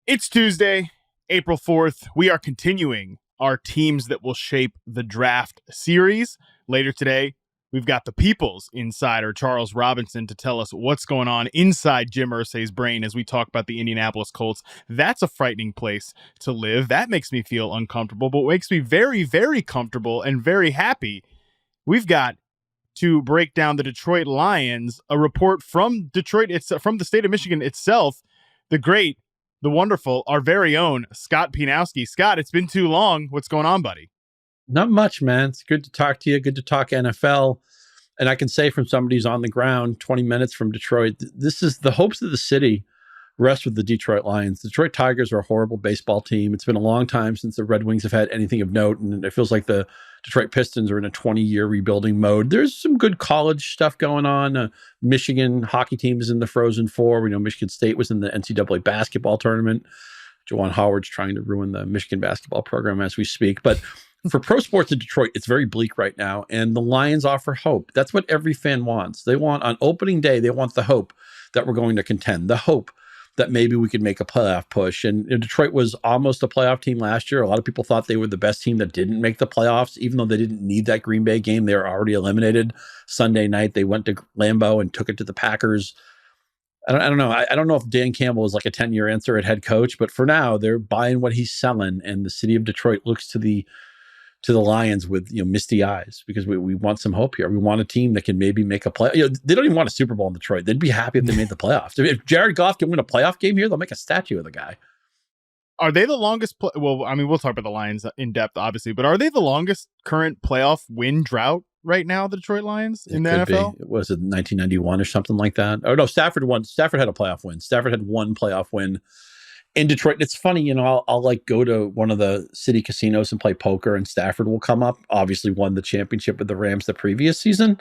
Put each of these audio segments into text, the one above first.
It's Tuesday, April 4th. We are continuing our teams that will shape the draft series. Later today, we've got the People's Insider, Charles Robinson, to tell us what's going on inside Jim Irsay's brain as we talk about the Indianapolis Colts. That's a frightening place to live. That makes me feel uncomfortable, but what makes me very, very comfortable and very happy, we've got to break down the Detroit Lions, a report from Detroit, it's from the state of Michigan itself, the great, the wonderful, our very own Scott Pianowski. Scott, it's been too long. What's going on, buddy? Not much, man. It's good to talk to you. Good to talk NFL. And I can say from somebody who's on the ground 20 minutes from Detroit, this is the hopes of the city rest with the Detroit Lions. The Detroit Tigers are a horrible baseball team. It's been a long time since the Red Wings have had anything of note. And it feels like the Detroit Pistons are in a 20-year rebuilding mode. There's some good college stuff going on. Michigan hockey team is in the Frozen Four. We know Michigan State was in the NCAA basketball tournament. Juwan Howard's trying to ruin the Michigan basketball program as we speak. But for pro sports in Detroit, it's very bleak right now. And the Lions offer hope. That's what every fan wants. They want, on opening day, they want the hope that we're going to contend, the hope that maybe we could make a playoff push. And Detroit was almost a playoff team last year. A lot of people thought they were the best team that didn't make the playoffs, even though they didn't need that Green Bay game. They were already eliminated Sunday night. They went to Lambeau and took it to the Packers. I don't know. I don't know if Dan Campbell is like a 10-year answer at head coach, but for now, they're buying what he's selling. And the city of Detroit looks to the Lions with misty eyes because we want some hope here. We want a team that can maybe make a play. They don't even want a Super Bowl in Detroit. They'd be happy if they made the playoffs. If Jared Goff can win a playoff game here, they'll make a statue of the guy. Are they the longest? Well, I mean, we'll talk about the Lions in depth, obviously, but are they the longest current playoff win drought right now? The Detroit Lions in the NFL? Was it 1991 or something like that? Oh no, Stafford won. Stafford had a playoff win. Stafford had one playoff win in Detroit. And it's funny, I'll like go to one of the city casinos and play poker, and Stafford will come up. Obviously, won the championship with the Rams the previous season.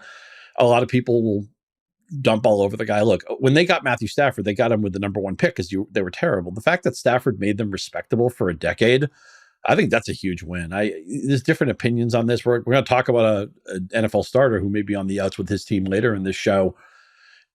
A lot of people will dump all over the guy. Look, when they got Matthew Stafford, they got him with the number one pick because they were terrible. The fact that Stafford made them respectable for a decade, I think that's a huge win. There's different opinions on this. We're going to talk about an NFL starter who may be on the outs with his team later in this show.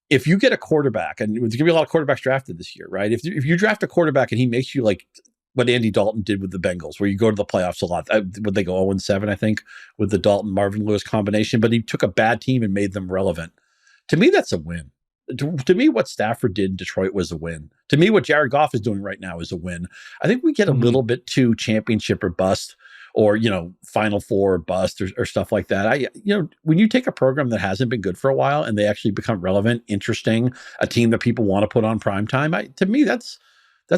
If you get a quarterback, and there's going to be a lot of quarterbacks drafted this year, right? If you draft a quarterback and he makes you like what Andy Dalton did with the Bengals, where you go to the playoffs a lot, would they go 0-7, I think, with the Dalton-Marvin Lewis combination, but he took a bad team and made them relevant. To me, that's a win. To me, what Stafford did in Detroit was a win. To me, what Jared Goff is doing right now is a win. I think we get a little bit too championship or bust, or Final Four or bust, or stuff like that. When you take a program that hasn't been good for a while and they actually become relevant, interesting, a team that people want to put on primetime, to me that's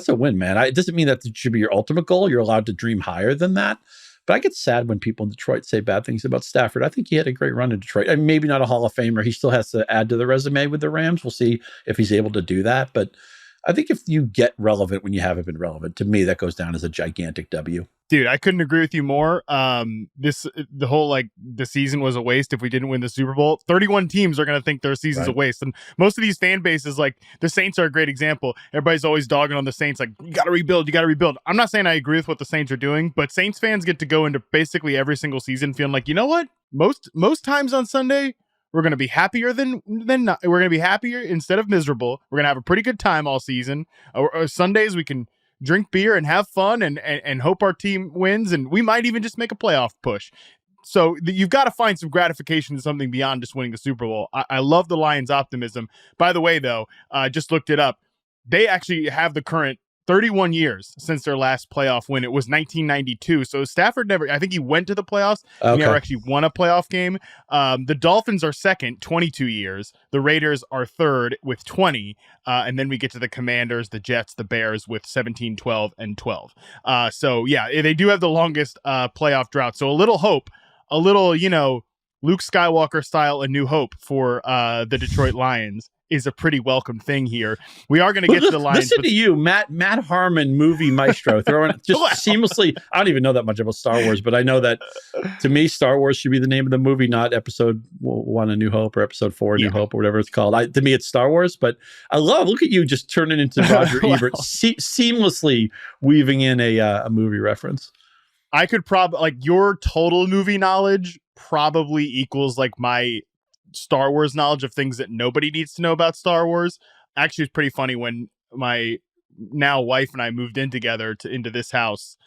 a win, man. It doesn't mean that it should be your ultimate goal. You're allowed to dream higher than that. But I get sad when people in Detroit say bad things about Stafford. I think he had a great run in Detroit. I mean, maybe not a Hall of Famer. He still has to add to the resume with the Rams. We'll see if he's able to do that. But I think if you get relevant when you haven't been relevant, to me, that goes down as a gigantic W. Dude, I couldn't agree with you more. The whole the season was a waste if we didn't win the Super Bowl. 31 teams are going to think their season's a waste. And most of these fan bases, like the Saints are a great example. Everybody's always dogging on the Saints, like, you got to rebuild. I'm not saying I agree with what the Saints are doing, but Saints fans get to go into basically every single season feeling like, you know what? Most times on Sunday, we're going to be happier than not. We're going to be happier instead of miserable. We're going to have a pretty good time all season. Or Sundays, we can drink beer and have fun and hope our team wins. And we might even just make a playoff push. So you've got to find some gratification in something beyond just winning the Super Bowl. I love the Lions' optimism. By the way, though, just looked it up. They actually have the current 31 years since their last playoff win. It was 1992. So Stafford I think he went to the playoffs. Okay. He never actually won a playoff game. The Dolphins are second, 22 years. The Raiders are third with 20. And then we get to the Commanders, the Jets, the Bears with 17, 12, and 12. So yeah, they do have the longest playoff drought. So a little hope, a little, Luke Skywalker style, a new hope for the Detroit Lions is a pretty welcome thing here. We are going to get to the Lions. Listen to you, Matt Harmon, movie maestro, throwing just seamlessly. I don't even know that much about Star Wars, but I know that to me, Star Wars should be the name of the movie, not Episode 1, A New Hope, or Episode 4, A New Hope, or whatever it's called. To me, it's Star Wars, but look at you just turning into Roger Ebert, seamlessly weaving in a movie reference. I could probably, your total movie knowledge probably equals my Star Wars knowledge of things that nobody needs to know about Star Wars. Actually, it's pretty funny when my now wife and I moved in together into this house,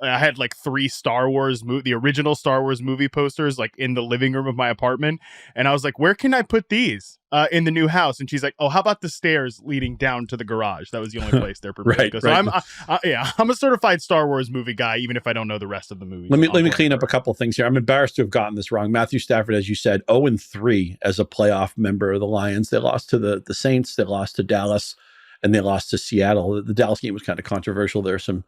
I had like 3 the original Star Wars movie posters, like in the living room of my apartment. And I was like, where can I put these in the new house? And she's like, oh, how about the stairs leading down to the garage? That was the only place they're prepared to go. So I'm a certified Star Wars movie guy, even if I don't know the rest of the movie. Let me clean up a couple of things here. I'm embarrassed to have gotten this wrong. Matthew Stafford, as you said, 0-3 as a playoff member of the Lions. They lost to the Saints, they lost to Dallas, and they lost to Seattle. The Dallas game was kind of controversial. There's some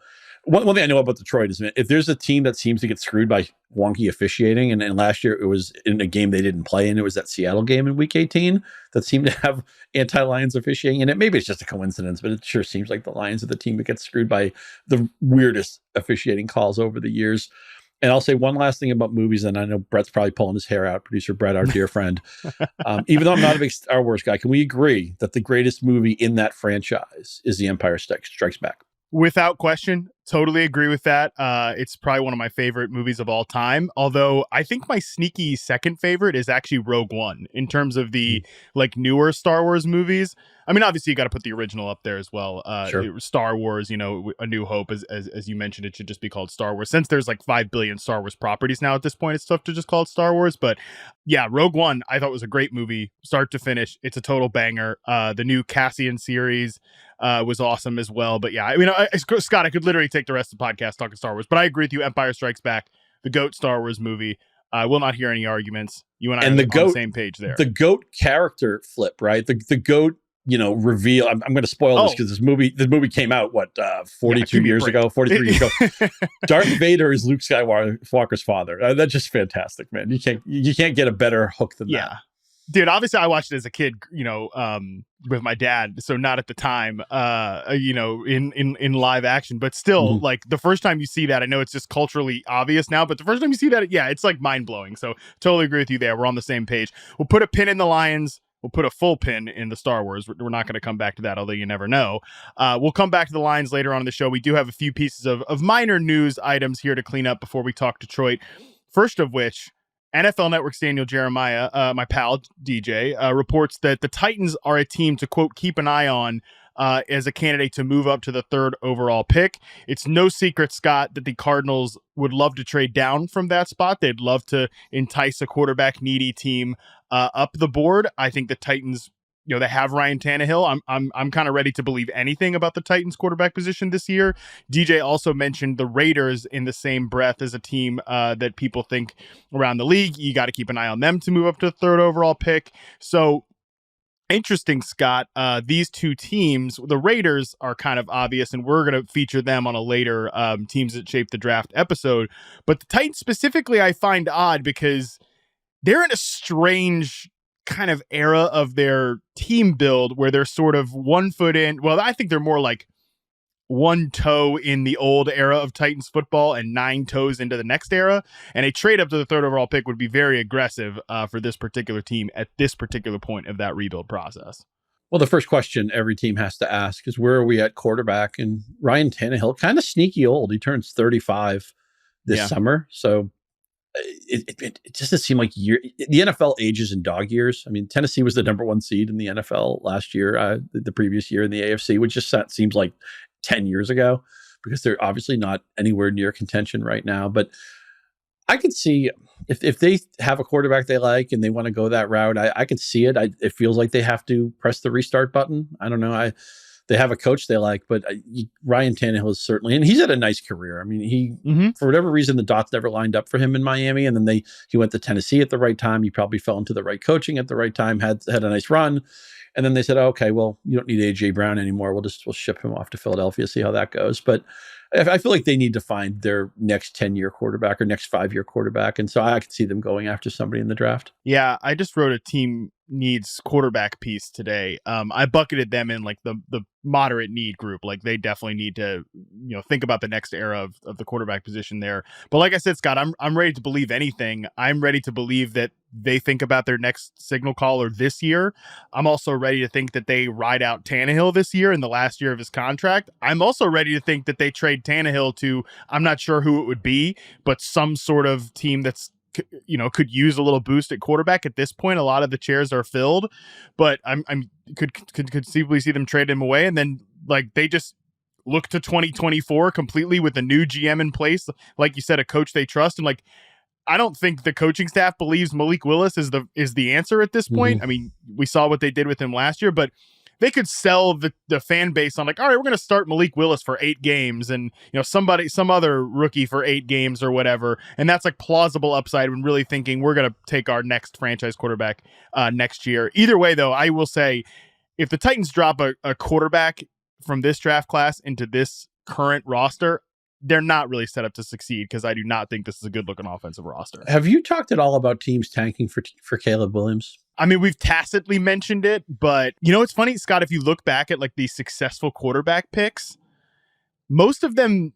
one thing I know about Detroit is if there's a team that seems to get screwed by wonky officiating, and last year it was in a game they didn't play, and it was that Seattle game in Week 18 that seemed to have anti-Lions officiating in it. Maybe it's just a coincidence, but it sure seems like the Lions are the team that gets screwed by the weirdest officiating calls over the years. And I'll say one last thing about movies, and I know Brett's probably pulling his hair out, producer Brett, our dear friend. Even though I'm not a big Star Wars guy, can we agree that the greatest movie in that franchise is The Empire Strikes Back? Without question, totally agree with that. It's probably one of my favorite movies of all time. Although I think my sneaky second favorite is actually Rogue One in terms of the like newer Star Wars movies. I mean, obviously you got to put the original up there as well. Sure. Star Wars, A New Hope, as you mentioned, it should just be called Star Wars. Since there's like 5 billion Star Wars properties now at this point, it's tough to just call it Star Wars. But yeah, Rogue One, I thought was a great movie, start to finish. It's a total banger. The new Cassian series was awesome as well. But yeah, I mean, Scott, I could literally take the rest of the podcast talking Star Wars, but I agree with you. Empire Strikes Back, the GOAT Star Wars movie. I will not hear any arguments. You and I are on the same page there. The GOAT character flip, right? The GOAT, reveal. I'm going to spoil this because this movie came out 42 years ago, 43 years ago. Darth Vader is Luke Skywalker's father. That's just fantastic, man. You can't get a better hook than that. Dude, obviously I watched it as a kid, with my dad, so not at the time, in live action, but still, like the first time you see that, I know it's just culturally obvious now, but the first time you see that, it's like mind blowing. So totally agree with you there. We're on the same page. We'll put a pin in the Lions. We'll put a full pin in the Star Wars. We're not going to come back to that, although you never know. We'll come back to the Lions later on in the show. We do have a few pieces of minor news items here to clean up before we talk Detroit. First of which, NFL Network's Daniel Jeremiah, my pal DJ, reports that the Titans are a team to, quote, keep an eye on as a candidate to move up to the 3rd overall pick. It's no secret, Scott, that the Cardinals would love to trade down from that spot. They'd love to entice a quarterback needy team up the board. I think the Titans, they have Ryan Tannehill. I'm kind of ready to believe anything about the Titans quarterback position this year. DJ also mentioned the Raiders in the same breath as a team that people think around the league. You got to keep an eye on them to move up to the 3rd overall pick. So interesting, Scott. These two teams, the Raiders are kind of obvious, and we're going to feature them on a later Teams That Shape the Draft episode. But the Titans specifically, I find odd because they're in a strange kind of era of their team build where they're sort of 1 foot in. Well, I think they're more like 1 toe in the old era of Titans football and 9 toes into the next era. And a trade up to the 3rd overall pick would be very aggressive for this particular team at this particular point of that rebuild process. Well, the first question every team has to ask is, where are we at quarterback? And Ryan Tannehill, kind of sneaky old. He turns 35 this summer. So it just doesn't seem like the NFL ages in dog years. I mean, Tennessee was the number 1 seed in the NFL last year, the previous year in the AFC, which just seems like 10 years ago, because they're obviously not anywhere near contention right now. But I could see if they have a quarterback they like and they want to go that route, I could see it. It feels like they have to press the restart button. I don't know. They have a coach they like, but Ryan Tannehill is certainly, and he's had a nice career. I mean, he for whatever reason, the dots never lined up for him in Miami, and then he went to Tennessee at the right time. He probably fell into the right coaching at the right time, had a nice run, and then they said, okay, well, you don't need AJ Brown anymore. We'll ship him off to Philadelphia, see how that goes. But I feel like they need to find their next 10-year quarterback or next 5-year quarterback, and so I could see them going after somebody in the draft. Yeah, I just wrote a team needs quarterback piece today. I bucketed them in like the moderate need group. Like they definitely need to, think about the next era of the quarterback position there. But like I said, Scott, I'm ready to believe anything. I'm ready to believe that they think about their next signal caller this year. I'm also ready to think that they ride out Tannehill this year in the last year of his contract. I'm also ready to think that they trade Tannehill to, I'm not sure who it would be, but some sort of team that's, could use a little boost at quarterback. At this point, a lot of the chairs are filled, but I'm could conceivably see them trade him away, and then like they just look to 2024 completely with a new GM in place. Like you said, a coach they trust. And like, I don't think the coaching staff believes Malik Willis is the answer at this point. I mean, we saw what they did with him last year, but they could sell the fan base on like, all right, we're going to start Malik Willis for 8 games and, some other rookie for 8 games or whatever. And that's like plausible upside when really thinking we're going to take our next franchise quarterback next year. Either way, though, I will say if the Titans drop a quarterback from this draft class into this current roster, they're not really set up to succeed because I do not think this is a good looking offensive roster. Have you talked at all about teams tanking for Caleb Williams? I mean, we've tacitly mentioned it, but it's funny, Scott, if you look back at like these successful quarterback picks, most of them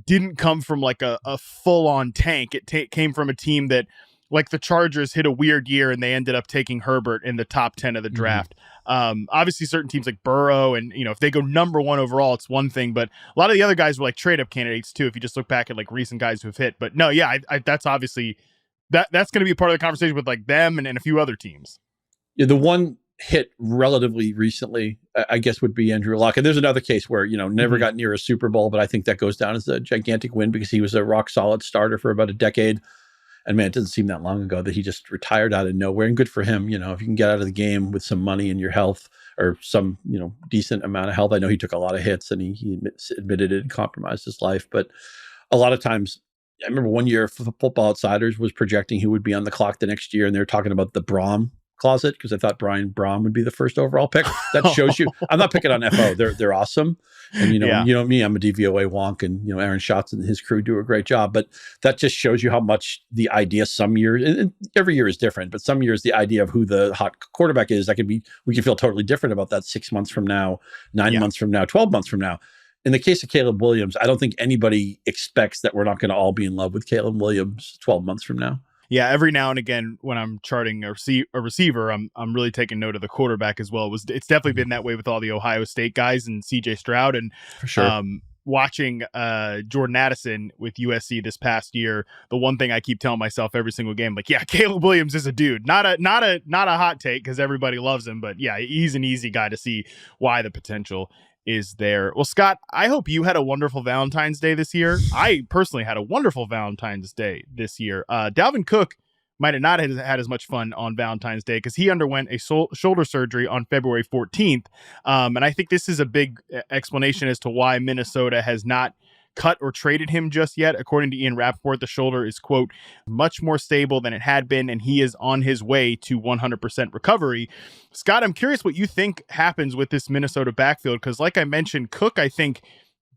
didn't come from like a full on tank. It came from a team that, like the Chargers, hit a weird year and they ended up taking Herbert in the top 10 of the draft. Obviously certain teams like Burrow and, if they go number 1 overall, it's one thing, but a lot of the other guys were like trade up candidates too. If you just look back at like recent guys who've hit, but no, yeah, that's obviously that's going to be a part of the conversation with like them and a few other teams. Yeah, the one hit relatively recently, I guess, would be Andrew Luck. And there's another case where, never got near a Super Bowl, but I think that goes down as a gigantic win because he was a rock solid starter for about a decade. And man, it doesn't seem that long ago that he just retired out of nowhere. And good for him. If you can get out of the game with some money and your health or some, decent amount of health. I know he took a lot of hits and he admitted it and compromised his life. But a lot of times, I remember one year Football Outsiders was projecting who would be on the clock the next year. And they were talking about the Braum closet because I thought Brian Braum would be the first overall pick. That shows you. I'm not picking on FO. They're awesome. And you know me, I'm a DVOA wonk, and Aaron Schatz and his crew do a great job. But that just shows you how much the idea some years, and every year is different, but some years the idea of who the hot quarterback is, we can feel totally different about that 6 months from now, 9 months from now, 12 months from now. In the case of Caleb Williams, I don't think anybody expects that we're not going to all be in love with Caleb Williams 12 months from now. Yeah, every now and again when I'm charting a receiver, I'm really taking note of the quarterback as well. It's definitely been that way with all the Ohio State guys and CJ Stroud, and for sure. Watching Jordan Addison with USC this past year, the one thing I keep telling myself every single game, like, yeah, Caleb Williams is a dude. Not a hot take because everybody loves him, but yeah, he's an easy guy to see why the potential is there. Well, Scott, I hope you had a wonderful Valentine's Day this year. I personally had a wonderful Valentine's Day this year. Dalvin Cook might have not had as much fun on Valentine's Day because he underwent a shoulder surgery on February 14th. And I think this is a big explanation as to why Minnesota has not cut or traded him just yet. According to Ian Rappaport, the shoulder is, quote, much more stable than it had been, and he is on his way to 100% recovery. Scott, I'm curious what you think happens with this Minnesota backfield, because like I mentioned, Cook, I think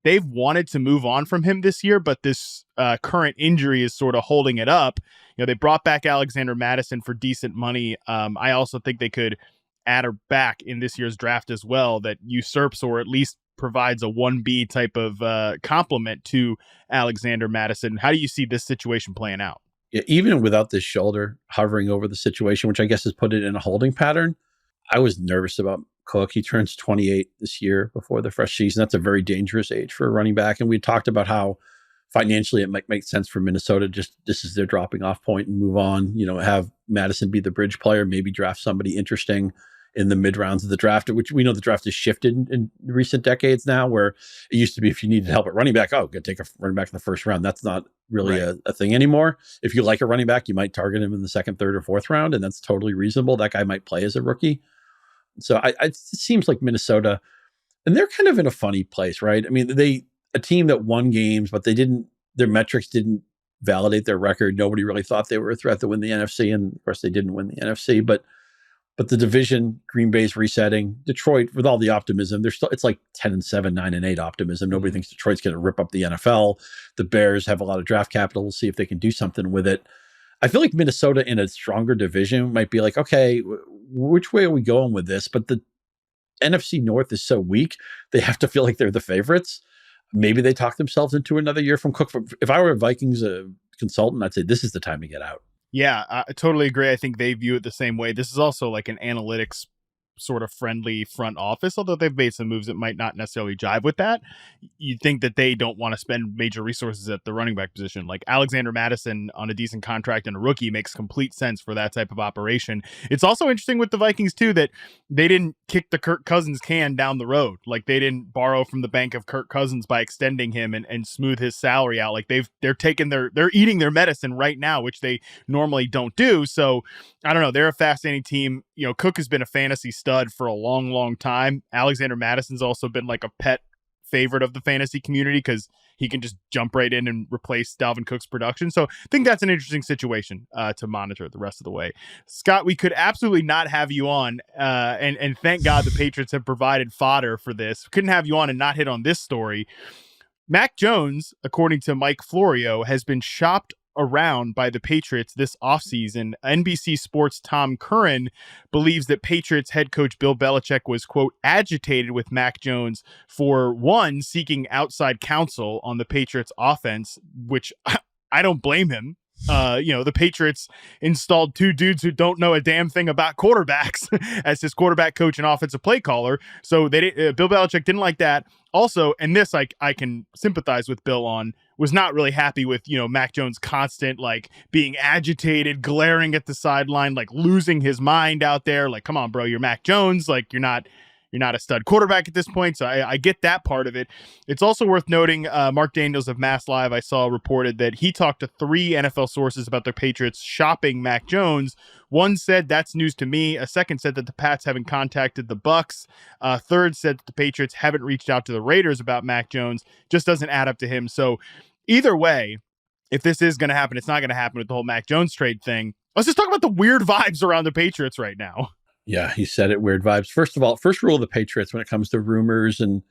they've wanted to move on from him this year, but this current injury is sort of holding it up. They brought back Alexander Mattison for decent money. I also think they could add her back in this year's draft as well that usurps or at least provides a 1B type of complement to Alexander Mattison. How do you see this situation playing out? Yeah, even without this shoulder hovering over the situation, which I guess has put it in a holding pattern, I was nervous about Cook. He turns 28 this year before the fresh season. That's a very dangerous age for a running back. And we talked about how financially it might make sense for Minnesota. Just this is their dropping off point and move on, have Madison be the bridge player, maybe draft somebody interesting in the mid rounds of the draft, which we know the draft has shifted in recent decades now, where it used to be if you needed help at running back, go take a running back in the first round. That's not really a thing anymore. If you like a running back, you might target him in the second, third, or fourth round, and that's totally reasonable. That guy might play as a rookie. So it seems like Minnesota, and they're kind of in a funny place, right? I mean, a team that won games, but their metrics didn't validate their record. Nobody really thought they were a threat to win the NFC, and of course they didn't win the NFC, but the division, Green Bay's resetting. Detroit, with all the optimism, it's like 10-7, 9-8 optimism. Nobody thinks Detroit's going to rip up the NFL. The Bears have a lot of draft capital. We'll see if they can do something with it. I feel like Minnesota in a stronger division might be like, okay, which way are we going with this? But the NFC North is so weak, they have to feel like they're the favorites. Maybe they talk themselves into another year from Cook. If I were a Vikings consultant, I'd say this is the time to get out. Yeah, I totally agree. I think they view it the same way. This is also like an analytics sort of friendly front office, although they've made some moves that might not necessarily jive with that. You'd think that they don't want to spend major resources at the running back position. Like Alexander Mattison on a decent contract and a rookie makes complete sense for that type of operation. It's also interesting with the Vikings too that they didn't kick the Kirk Cousins can down the road. Like they didn't borrow from the bank of Kirk Cousins by extending him and smooth his salary out. Like they're eating their medicine right now, which they normally don't do. So I don't know. They're a fascinating team. You know, Cook has been a fantasy stud for a long, long time. Alexander Madison's also been like a pet favorite of the fantasy community because he can just jump right in and replace Dalvin Cook's production. So I think that's an interesting situation to monitor the rest of the way. Scott, we could absolutely not have you on, and thank God the Patriots have provided fodder for this. Couldn't have you on and not hit on this story. Mac Jones, according to Mike Florio, has been shopped around by the Patriots this offseason. NBC Sports' Tom Curran believes that Patriots head coach Bill Belichick was, quote, agitated with Mac Jones for, one, seeking outside counsel on the Patriots offense, which I don't blame him. The Patriots installed two dudes who don't know a damn thing about quarterbacks as his quarterback coach and offensive play caller. So Bill Belichick didn't like that. Also, and this I can sympathize with Bill on, was not really happy with, Mac Jones constant, like being agitated, glaring at the sideline, like losing his mind out there. Like, come on, bro, you're Mac Jones. Like you're not a stud quarterback at this point. So I get that part of it. It's also worth noting Mark Daniels of Mass Live, I saw reported that he talked to 3 NFL sources about the Patriots shopping Mac Jones. One said that's news to me. A second said that the Pats haven't contacted the Bucks. A third said that the Patriots haven't reached out to the Raiders about Mac Jones. Just doesn't add up to him. So either way, if this is going to happen, it's not going to happen with the whole Mac Jones trade thing. Let's just talk about the weird vibes around the Patriots right now. Yeah, he said it, weird vibes. First of all, first rule of the Patriots when it comes to rumors and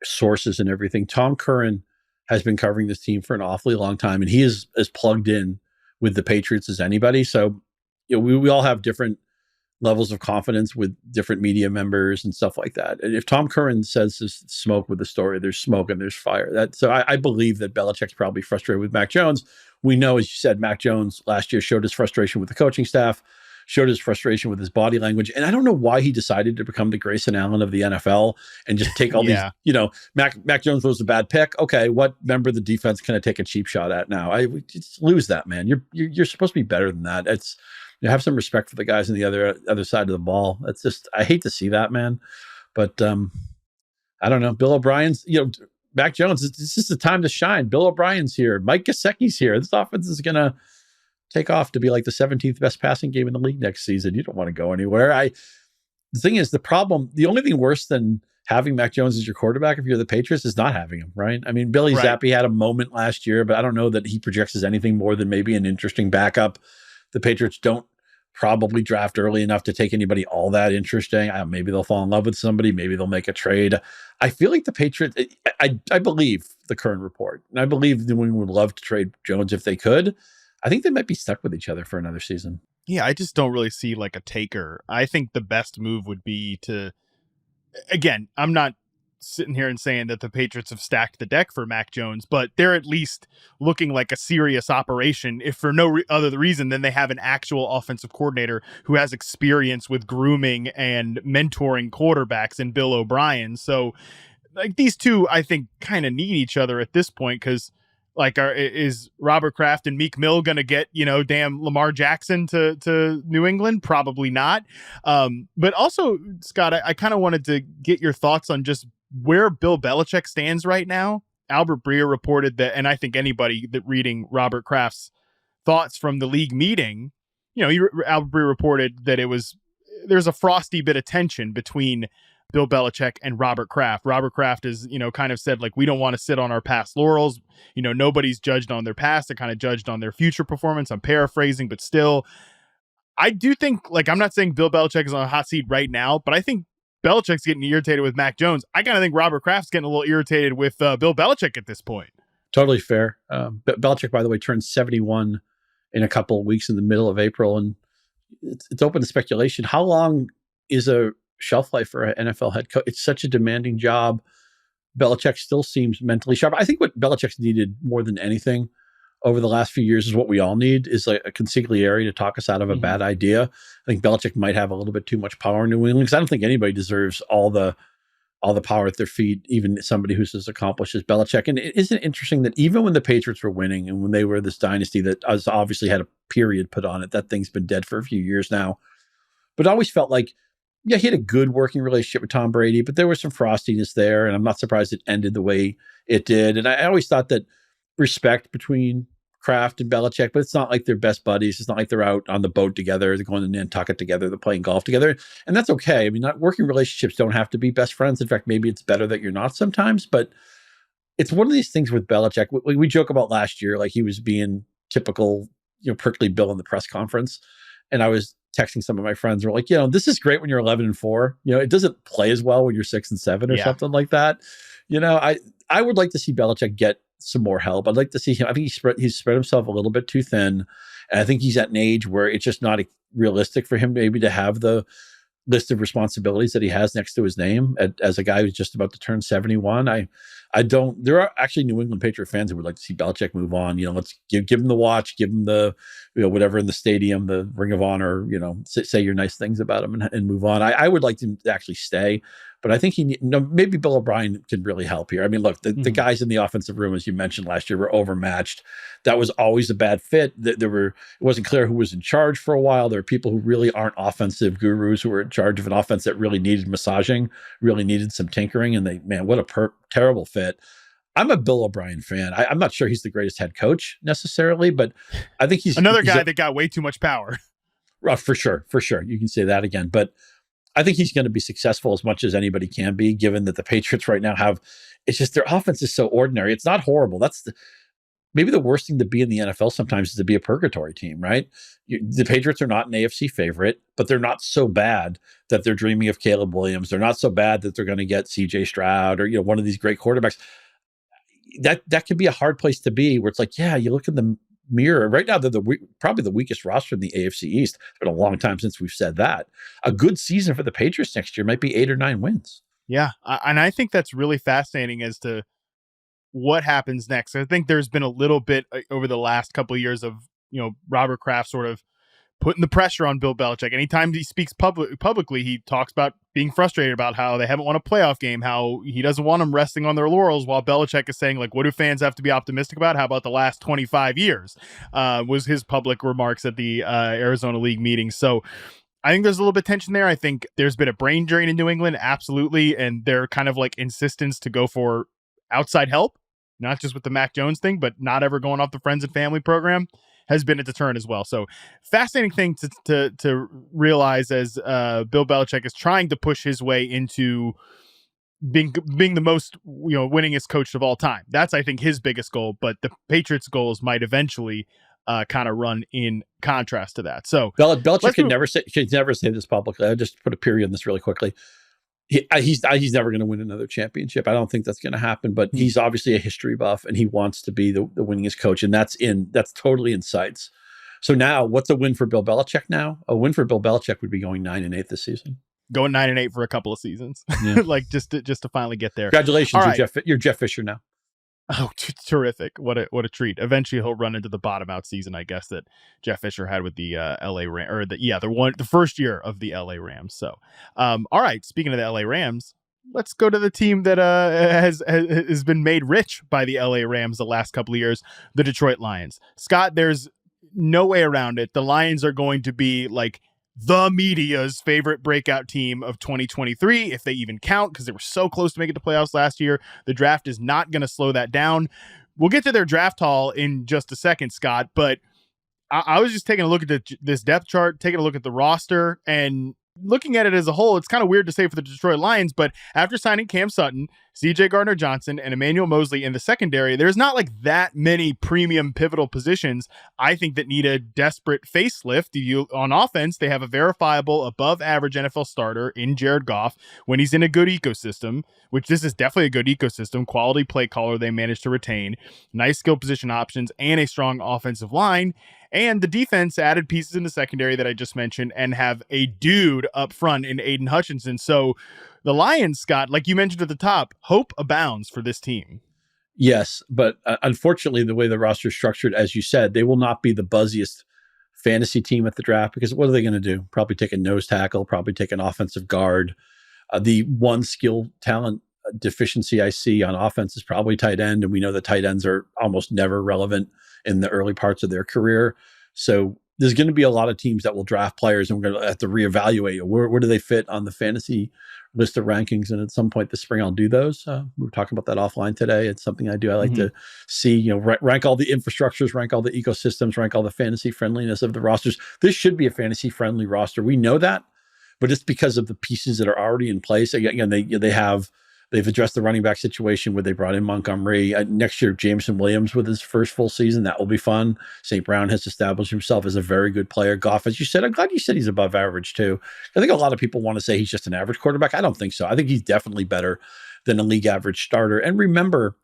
sources and everything, Tom Curran has been covering this team for an awfully long time, and he is as plugged in with the Patriots as anybody. So, we all have different levels of confidence with different media members and stuff like that. And if Tom Curran says there's smoke with the story, there's smoke and there's fire. So I believe that Belichick's probably frustrated with Mac Jones. We know, as you said, Mac Jones last year showed his frustration with the coaching staff, showed his frustration with his body language. And I don't know why he decided to become the Grayson Allen of the NFL and just take all these, Mac Jones was a bad pick. Okay, what member of the defense can I take a cheap shot at now? I just lose that, man. You're supposed to be better than that. It's, have some respect for the guys on the other side of the ball. That's just, I hate to see that, man. But I don't know. Bill O'Brien's, Mac Jones, it's just the time to shine. Bill O'Brien's here. Mike Gesicki's here. This offense is going to take off to be like the 17th best passing game in the league next season. You don't want to go anywhere. The thing is, the only thing worse than having Mac Jones as your quarterback if you're the Patriots is not having him, right? I mean, Billy Zappi had a moment last year, but I don't know that he projects as anything more than maybe an interesting backup. The Patriots don't probably draft early enough to take anybody all that interesting. Maybe they'll fall in love with somebody. Maybe they'll make a trade. I feel like the Patriots, I believe the current report, and I believe New England would love to trade Jones if they could. I think they might be stuck with each other for another season. Yeah, I just don't really see like a taker. I think the best move would be to, again, I'm not sitting here and saying that the Patriots have stacked the deck for Mac Jones, but they're at least looking like a serious operation, if for no other reason than they have an actual offensive coordinator who has experience with grooming and mentoring quarterbacks in Bill O'Brien. So like these two, I think, kind of need each other at this point, because like, is Robert Kraft and Meek Mill going to get, damn Lamar Jackson to New England? Probably not. But also, Scott, I kind of wanted to get your thoughts on just where Bill Belichick stands right now. Albert Breer reported that, and I think anybody that reading Robert Kraft's thoughts from the league meeting, Albert Breer reported that there's a frosty bit of tension between Bill Belichick and Robert Kraft. Robert Kraft is, kind of said, like, we don't want to sit on our past laurels. Nobody's judged on their past. They're kind of judged on their future performance. I'm paraphrasing, but still, I do think, like, I'm not saying Bill Belichick is on a hot seat right now, but I think Belichick's getting irritated with Mac Jones. I kind of think Robert Kraft's getting a little irritated with Bill Belichick at this point. Totally fair. Belichick, by the way, turns 71 in a couple of weeks in the middle of April, and it's open to speculation. How long is a shelf life for an NFL head coach? It's such a demanding job. Belichick still seems mentally sharp. I think what Belichick's needed more than anything over the last few years is what we all need, is like a consigliere to talk us out of a bad idea. I think Belichick might have a little bit too much power in New England, because I don't think anybody deserves all the power at their feet, even somebody who's as accomplished as Belichick. And isn't it interesting that even when the Patriots were winning and when they were this dynasty that has obviously had a period put on it, that thing's been dead for a few years now, but it always felt like, yeah, he had a good working relationship with Tom Brady, but there was some frostiness there. And I'm not surprised it ended the way it did. And I always thought that respect between Kraft and Belichick, but it's not like they're best buddies. It's not like they're out on the boat together. They're going to Nantucket together. They're playing golf together. And that's okay. I mean, working relationships don't have to be best friends. In fact, maybe it's better that you're not sometimes, but it's one of these things with Belichick. We joke about last year, like he was being typical, prickly Bill in the press conference. And I was texting some of my friends, were like, this is great when you're 11-4. It doesn't play as well when you're 6-7 or something like that. I would like to see Belichick get some more help. I'd like to see him. I think he's spread himself a little bit too thin. And I think he's at an age where it's just not realistic for him maybe to have the list of responsibilities that he has next to his name as a guy who's just about to turn 71. I don't, there are actually New England Patriot fans who would like to see Belichick move on. Let's give him the watch, give him the, whatever in the stadium, the Ring of Honor, say your nice things about him and move on. I would like him to actually stay, but I think maybe Bill O'Brien can really help here. I mean, look, the guys in the offensive room, as you mentioned last year, were overmatched. That was always a bad fit. It wasn't clear who was in charge for a while. There are people who really aren't offensive gurus who were in charge of an offense that really needed massaging, really needed some tinkering. And what a terrible fit. I'm a Bill O'Brien fan. I'm not sure he's the greatest head coach necessarily, but I think he's another guy that got way too much power. For sure. You can say that again, but I think he's going to be successful as much as anybody can be, given that the Patriots right now it's just their offense is so ordinary. It's not horrible. That's maybe the worst thing to be in the NFL sometimes is to be a purgatory team, right? The Patriots are not an AFC favorite, but they're not so bad that they're dreaming of Caleb Williams. They're not so bad that they're going to get CJ Stroud or, one of these great quarterbacks. That can be a hard place to be, where it's like, yeah, you look in the mirror right now, they're probably the weakest roster in the AFC East. It's been a long time since we've said that. A good season for the Patriots next year might be 8 or 9 wins. Yeah. And I think that's really fascinating as to what happens next. I think there's been a little bit over the last couple of years of, Robert Kraft sort of putting the pressure on Bill Belichick. Anytime he speaks publicly, he talks about being frustrated about how they haven't won a playoff game, how he doesn't want them resting on their laurels, while Belichick is saying, like, what do fans have to be optimistic about? How about the last 25 years? Was his public remarks at the Arizona League meeting. So I think there's a little bit of tension there. I think there's been a brain drain in New England, absolutely. And their kind of like insistence to go for outside help, not just with the Mac Jones thing, but not ever going off the friends and family program, has been a deterrent as well. So fascinating thing to realize as Bill Belichick is trying to push his way into being the most, winningest coach of all time. That's, I think, his biggest goal, but the Patriots' goals might eventually kind of run in contrast to that. So Belichick can never say this publicly. I'll just put a period on this really quickly. He's never going to win another championship. I don't think that's going to happen, but he's obviously a history buff and he wants to be the winningest coach. And that's totally in sights. So now what's a win for Bill Belichick now? A win for Bill Belichick would be going 9-8 this season. Going 9-8 for a couple of seasons. Yeah. Like just to finally get there. Congratulations. Right. You're Jeff Fisher now. Oh, terrific. What a treat. Eventually he'll run into the bottom out season, I guess, that Jeff Fisher had with the LA Rams, or the first year of the LA Rams. So, all right. Speaking of the LA Rams, let's go to the team that has been made rich by the LA Rams the last couple of years, the Detroit Lions. Scott, there's no way around it. The Lions are going to be like the media's favorite breakout team of 2023, if they even count, because they were so close to making the playoffs last year. The draft is not going to slow that down. We'll get to their draft haul in just a second, Scott, but I was just taking a look at this depth chart, taking a look at the roster, and looking at it as a whole. It's kind of weird to say for the Detroit Lions, but after signing Cam Sutton, CJ Gardner-Johnson, and Emmanuel Mosley in the secondary, there's not like that many premium pivotal positions, I think, that need a desperate facelift. On offense, they have a verifiable above average NFL starter in Jared Goff when he's in a good ecosystem, which this is definitely a good ecosystem, quality play caller they managed to retain, nice skill position options, and a strong offensive line. And the defense added pieces in the secondary that I just mentioned and have a dude up front in Aiden Hutchinson. So the Lions, Scott, like you mentioned at the top, hope abounds for this team. Yes, but unfortunately, the way the roster is structured, as you said, they will not be the buzziest fantasy team at the draft because what are they going to do? Probably take a nose tackle, probably take an offensive guard. The one skill talent deficiency I see on offense is probably tight end, and we know that tight ends are almost never relevant in the early parts of their career. So there's going to be a lot of teams that will draft players, and we're going to have to reevaluate where do they fit on the fantasy list of rankings. And at some point this spring, I'll do those. We were talking about that offline today. It's something I do. I like to see, rank all the infrastructures, rank all the ecosystems, rank all the fantasy friendliness of the rosters. This should be a fantasy friendly roster. We know that, but it's because of the pieces that are already in place. Again, they've addressed the running back situation where they brought in Montgomery. Next year, Jameson Williams with his first full season. That will be fun. St. Brown has established himself as a very good player. Goff, as you said, I'm glad you said he's above average too. I think a lot of people want to say he's just an average quarterback. I don't think so. I think he's definitely better than a league average starter. And remember,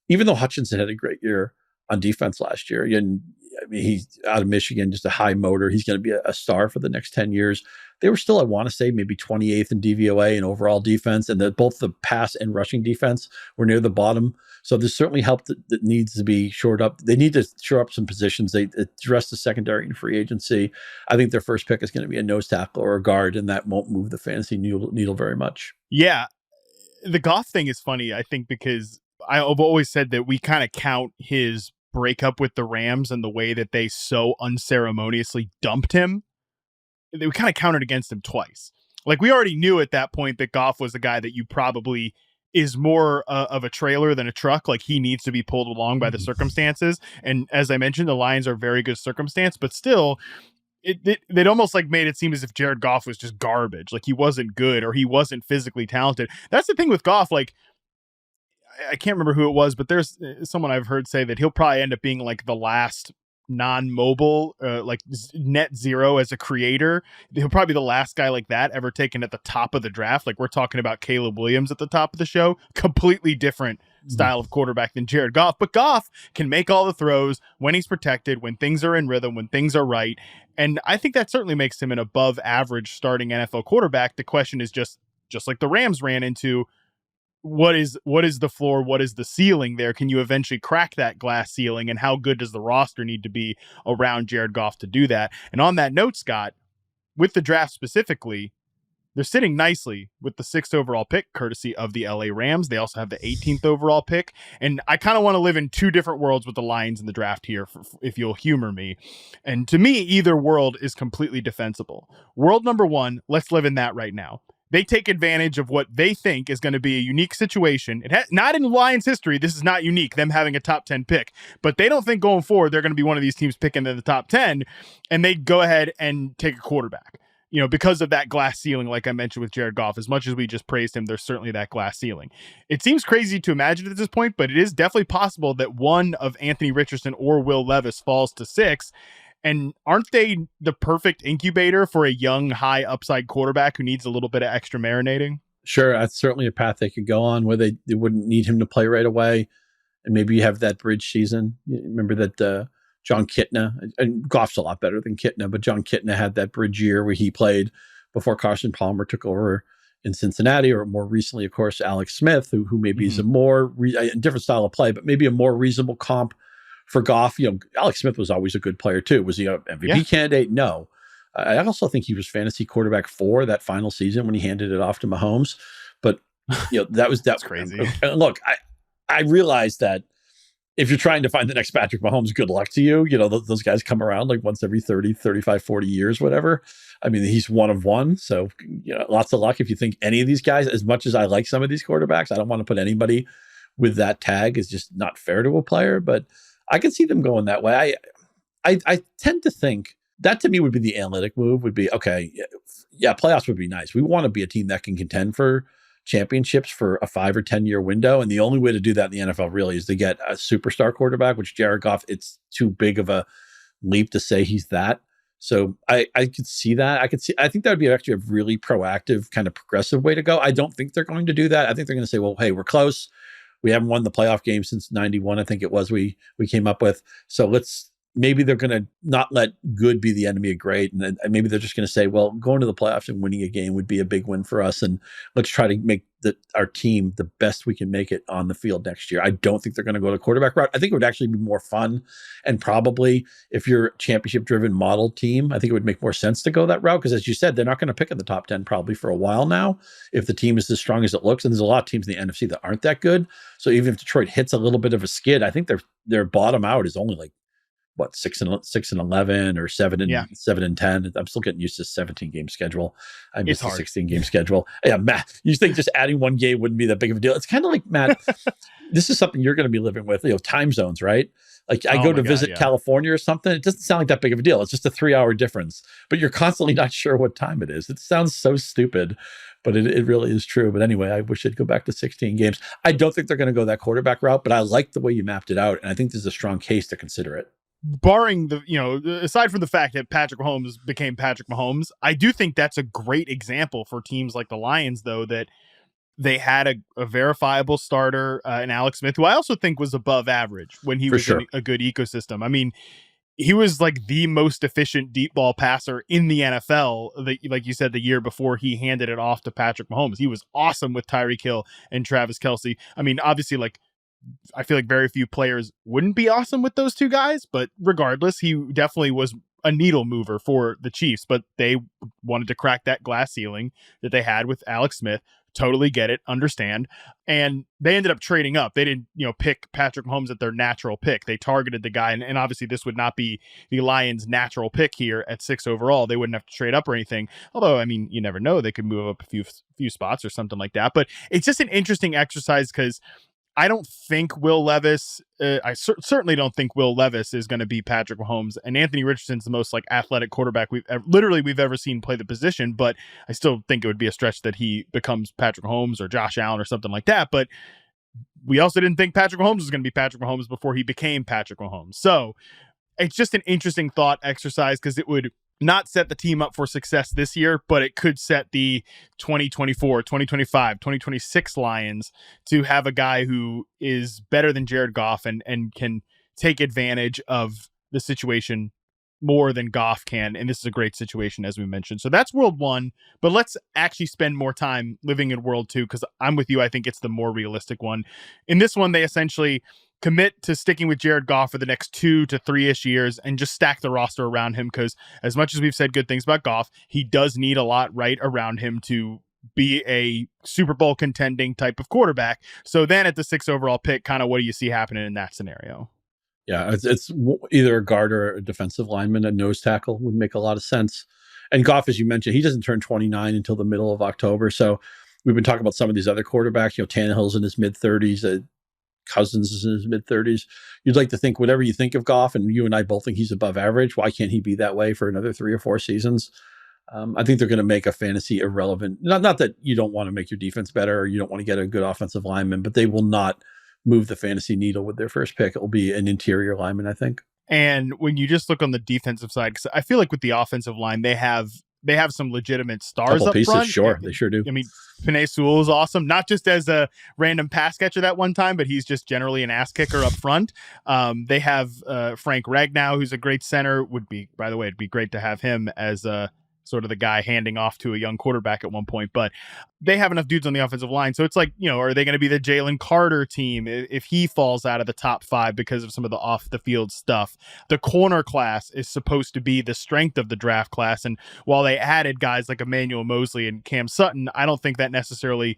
even though Hutchinson had a great year on defense last year, and I mean, he's out of Michigan, just a high motor. He's going to be a star for the next 10 years. They were still, I want to say, maybe 28th in DVOA and overall defense, and both the pass and rushing defense were near the bottom. So there's certainly help that needs to be shored up. They need to shore up some positions. They address the secondary and free agency. I think their first pick is going to be a nose tackle or a guard, and that won't move the fantasy needle very much. Yeah. The Goff thing is funny, I think, because I've always said that we kind of count his breakup with the Rams and the way that they so unceremoniously dumped him. We kind of counted against him twice. Like, we already knew at that point that Goff was the guy that you probably is more of a trailer than a truck. Like, he needs to be pulled along by the circumstances. And as I mentioned, the Lions are very good circumstance, but still, it almost like made it seem as if Jared Goff was just garbage. Like, he wasn't good or he wasn't physically talented. That's the thing with Goff. Like, I can't remember who it was, but there's someone I've heard say that he'll probably end up being like the last non-mobile, like net zero as a creator. He'll probably be the last guy like that ever taken at the top of the draft. Like, we're talking about Caleb Williams at the top of the show. Completely different style of quarterback than Jared Goff. But Goff can make all the throws when he's protected, when things are in rhythm, when things are right. And I think that certainly makes him an above average starting NFL quarterback. The question is just like the Rams ran into, what is the floor? What is the ceiling there? Can you eventually crack that glass ceiling? And how good does the roster need to be around Jared Goff to do that? And on that note, Scott, with the draft specifically, they're sitting nicely with the 6th overall pick, courtesy of the LA Rams. They also have the 18th overall pick. And I kind of want to live in two different worlds with the Lions in the draft here, if you'll humor me. And to me, either world is completely defensible. World number one, let's live in that right now. They take advantage of what they think is going to be a unique situation. Not in Lions history. This is not unique, them having a top 10 pick, but they don't think going forward they're going to be one of these teams picking in the top 10, and they go ahead and take a quarterback. Because of that glass ceiling, like I mentioned with Jared Goff, as much as we just praised him, there's certainly that glass ceiling. It seems crazy to imagine at this point, but it is definitely possible that one of Anthony Richardson or Will Levis falls to 6. And aren't they the perfect incubator for a young, high upside quarterback who needs a little bit of extra marinating? Sure, that's certainly a path they could go on where they wouldn't need him to play right away. And maybe you have that bridge season. You remember that John Kitna, and Goff's a lot better than Kitna, but John Kitna had that bridge year where he played before Carson Palmer took over in Cincinnati, or more recently, of course, Alex Smith, who maybe is a more different style of play, but maybe a more reasonable comp for Goff. Alex Smith was always a good player too. Was he an MVP candidate? No. I also think he was fantasy quarterback 4 that final season when he handed it off to Mahomes. But that's crazy. Look, I realized that if you're trying to find the next Patrick Mahomes, good luck to you. Those guys come around like once every 30, 35, 40 years, whatever. I mean, he's one of one. So, lots of luck if you think any of these guys, as much as I like some of these quarterbacks, I don't want to put anybody with that tag. Is just not fair to a player, but I can see them going that way. I tend to think that, to me, would be the analytic move. Would be, okay, yeah, playoffs would be nice. We want to be a team that can contend for championships for a 5 or 10 year window, and the only way to do that in the NFL really is to get a superstar quarterback, which Jared Goff, it's too big of a leap to say he's that. So I could see that. I think that would be actually a really proactive, kind of progressive way to go. I don't think they're going to do that. I think they're going to say, well, hey, we're close. We haven't won the playoff game since 91, I think it was, we came up with. So maybe they're going to not let good be the enemy of great. And then maybe they're just going to say, well, going to the playoffs and winning a game would be a big win for us. And let's try to make our team the best we can make it on the field next year. I don't think they're going to go the quarterback route. I think it would actually be more fun, and probably if you're a championship-driven model team, I think it would make more sense to go that route because, as you said, they're not going to pick in the top 10 probably for a while now if the team is as strong as it looks. And there's a lot of teams in the NFC that aren't that good. So even if Detroit hits a little bit of a skid, I think their bottom out is only like, what, 6-11 or 7-10. I'm still getting used to 17 game schedule. I miss the 16 game schedule. Yeah, Matt, you think just adding one game wouldn't be that big of a deal? It's kind of like, Matt, this is something you're going to be living with, time zones, right? Like I go to visit California or something. It doesn't sound like that big of a deal. It's just a 3-hour difference, but you're constantly not sure what time it is. It sounds so stupid, but it really is true. But anyway, I wish it'd go back to 16 games. I don't think they're going to go that quarterback route, but I like the way you mapped it out. And I think there's a strong case to consider it. Barring aside from the fact that Patrick Mahomes became Patrick Mahomes, I do think that's a great example for teams like the Lions, though, that they had a verifiable starter in Alex Smith, who I also think was above average when he was in a good ecosystem. I mean, he was like the most efficient deep ball passer in the NFL, like you said, the year before he handed it off to Patrick Mahomes. He was awesome with Tyreek Hill and Travis Kelce. I mean, obviously, I feel like very few players wouldn't be awesome with those two guys, but regardless, he definitely was a needle mover for the Chiefs, but they wanted to crack that glass ceiling that they had with Alex Smith. Totally get it, understand. And they ended up trading up. They didn't, pick Patrick Mahomes at their natural pick. They targeted the guy. And obviously this would not be the Lions' natural pick here at 6 overall. They wouldn't have to trade up or anything. Although, I mean, you never know. They could move up a few spots or something like that. But it's just an interesting exercise because I don't think Will Levis, certainly don't think Will Levis is going to be Patrick Mahomes, and Anthony Richardson's the most athletic quarterback we've ever seen play the position, but I still think it would be a stretch that he becomes Patrick Mahomes or Josh Allen or something like that. But we also didn't think Patrick Mahomes was going to be Patrick Mahomes before he became Patrick Mahomes. So it's just an interesting thought exercise because it would not set the team up for success this year, but it could set the 2024, 2025, 2026 Lions to have a guy who is better than Jared Goff and can take advantage of the situation more than Goff can. And this is a great situation, as we mentioned. So that's World 1, but let's actually spend more time living in World 2 because I'm with you. I think it's the more realistic one. In this one, they essentially commit to sticking with Jared Goff for the next 2 to 3-ish years and just stack the roster around him because as much as we've said good things about Goff, he does need a lot right around him to be a Super Bowl contending type of quarterback. So then at the 6 overall pick, kind of what do you see happening in that scenario? Yeah, it's either a guard or a defensive lineman. A nose tackle would make a lot of sense. And Goff, as you mentioned, he doesn't turn 29 until the middle of October. So we've been talking about some of these other quarterbacks. Tannehill's in his mid-30s. Cousins is in his mid-30s. You'd like to think whatever you think of Goff, and you and I both think he's above average, why can't he be that way for another 3 or 4 seasons? I think they're going to make a fantasy irrelevant. Not that you don't want to make your defense better or you don't want to get a good offensive lineman, but they will not move the fantasy needle with their first pick. It will be an interior lineman, I think. And when you just look on the defensive side, because I feel like with the offensive line, they have some legitimate stars up front. Sure, they sure do. I mean, Penei Sewell is awesome, not just as a random pass catcher that one time, but he's just generally an ass kicker up front. They have Frank Ragnow, who's a great center. By the way, it'd be great to have him as sort of the guy handing off to a young quarterback at one point, but they have enough dudes on the offensive line. So it's like, are they going to be the Jalen Carter team if he falls out of the top 5 because of some of the off the field stuff? The corner class is supposed to be the strength of the draft class. And while they added guys like Emmanuel Mosley and Cam Sutton, I don't think that necessarily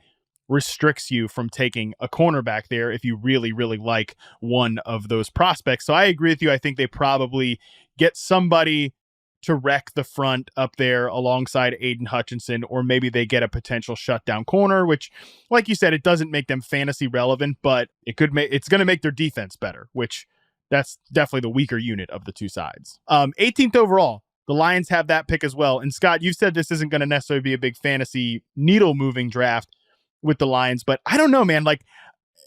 restricts you from taking a cornerback there if you really, really like one of those prospects. So I agree with you. I think they probably get somebody to wreck the front up there alongside Aiden Hutchinson, or maybe they get a potential shutdown corner, which, like you said, it doesn't make them fantasy relevant, but it's going to make their defense better, which that's definitely the weaker unit of the two sides. 18th overall, the Lions have that pick as well. And Scott, you've said this isn't going to necessarily be a big fantasy needle moving draft with the Lions, but I don't know, man.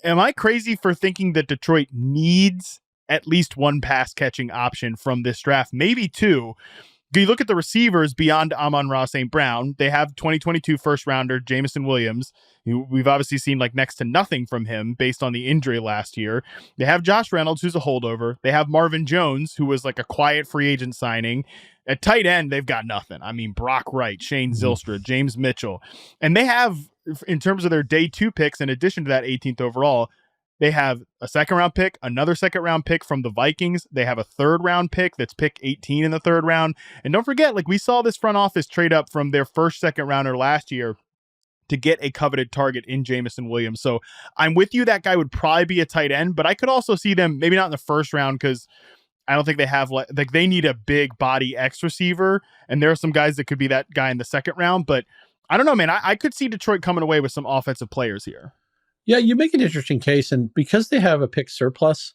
Am I crazy for thinking that Detroit needs at least one pass catching option from this draft, maybe 2? You look at the receivers beyond Amon-Ra St. Brown. They have 2022 first rounder Jameson Williams, who we've obviously seen next to nothing from him based on the injury last year. They have Josh Reynolds, who's a holdover. They have Marvin Jones, who was a quiet free agent signing. At tight end, they've got nothing. I mean, Brock Wright, Shane Zylstra, James Mitchell. And they have in terms of their day 2 picks, in addition to that 18th overall, they have a second round pick, another second round pick from the Vikings. They have a third round pick that's pick 18 in the third round. And don't forget, like, we saw this front office trade up from their first second rounder last year to get a coveted target in Jameson Williams. So I'm with you. That guy would probably be a tight end, but I could also see them maybe not in the first round, because I don't think they have like they need a big body X receiver. And there are some guys that could be that guy in the second round, but I don't know, man. I could see Detroit coming away with some offensive players here. Yeah, you make an interesting case. And because they have a pick surplus,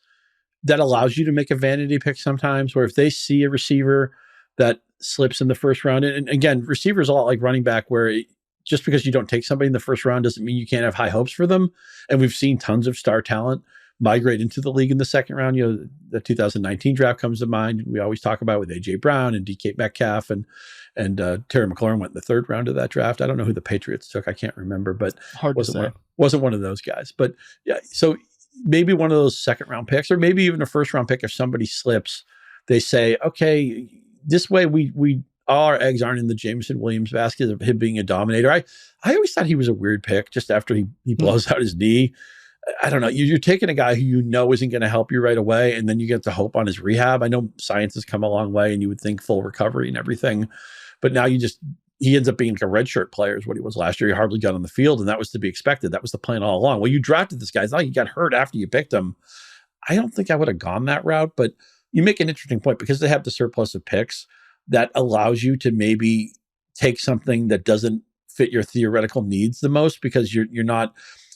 that allows you to make a vanity pick sometimes, where if they see a receiver that slips in the first round, and again, receivers a lot like running back, where just because you don't take somebody in the first round doesn't mean you can't have high hopes for them. And we've seen tons of star talent migrate into the league in the second round. You know, the 2019 draft comes to mind. We always talk about with AJ Brown and DK Metcalf and Terry McLaurin went in the third round of that draft. I don't know who the Patriots took. I can't remember, but wasn't one of those guys. But yeah, so maybe one of those second round picks, or maybe even a first round pick. If somebody slips, they say, okay, this way we all our eggs aren't in the Jameson Williams basket of him being a dominator. I always thought he was a weird pick just after he blows out his knee. I don't know. You're taking a guy who you know isn't going to help you right away, and then you get to hope on his rehab. I know science has come a long way, and you would think full recovery and everything, but now he ends up being like a redshirt player is what he was last year. He hardly got on the field, and that was to be expected. That was the plan all along. Well, you drafted this guy. It's not like he got hurt after you picked him. I don't think I would have gone that route, but you make an interesting point because they have the surplus of picks that allows you to maybe take something that doesn't fit your theoretical needs the most, because you're not.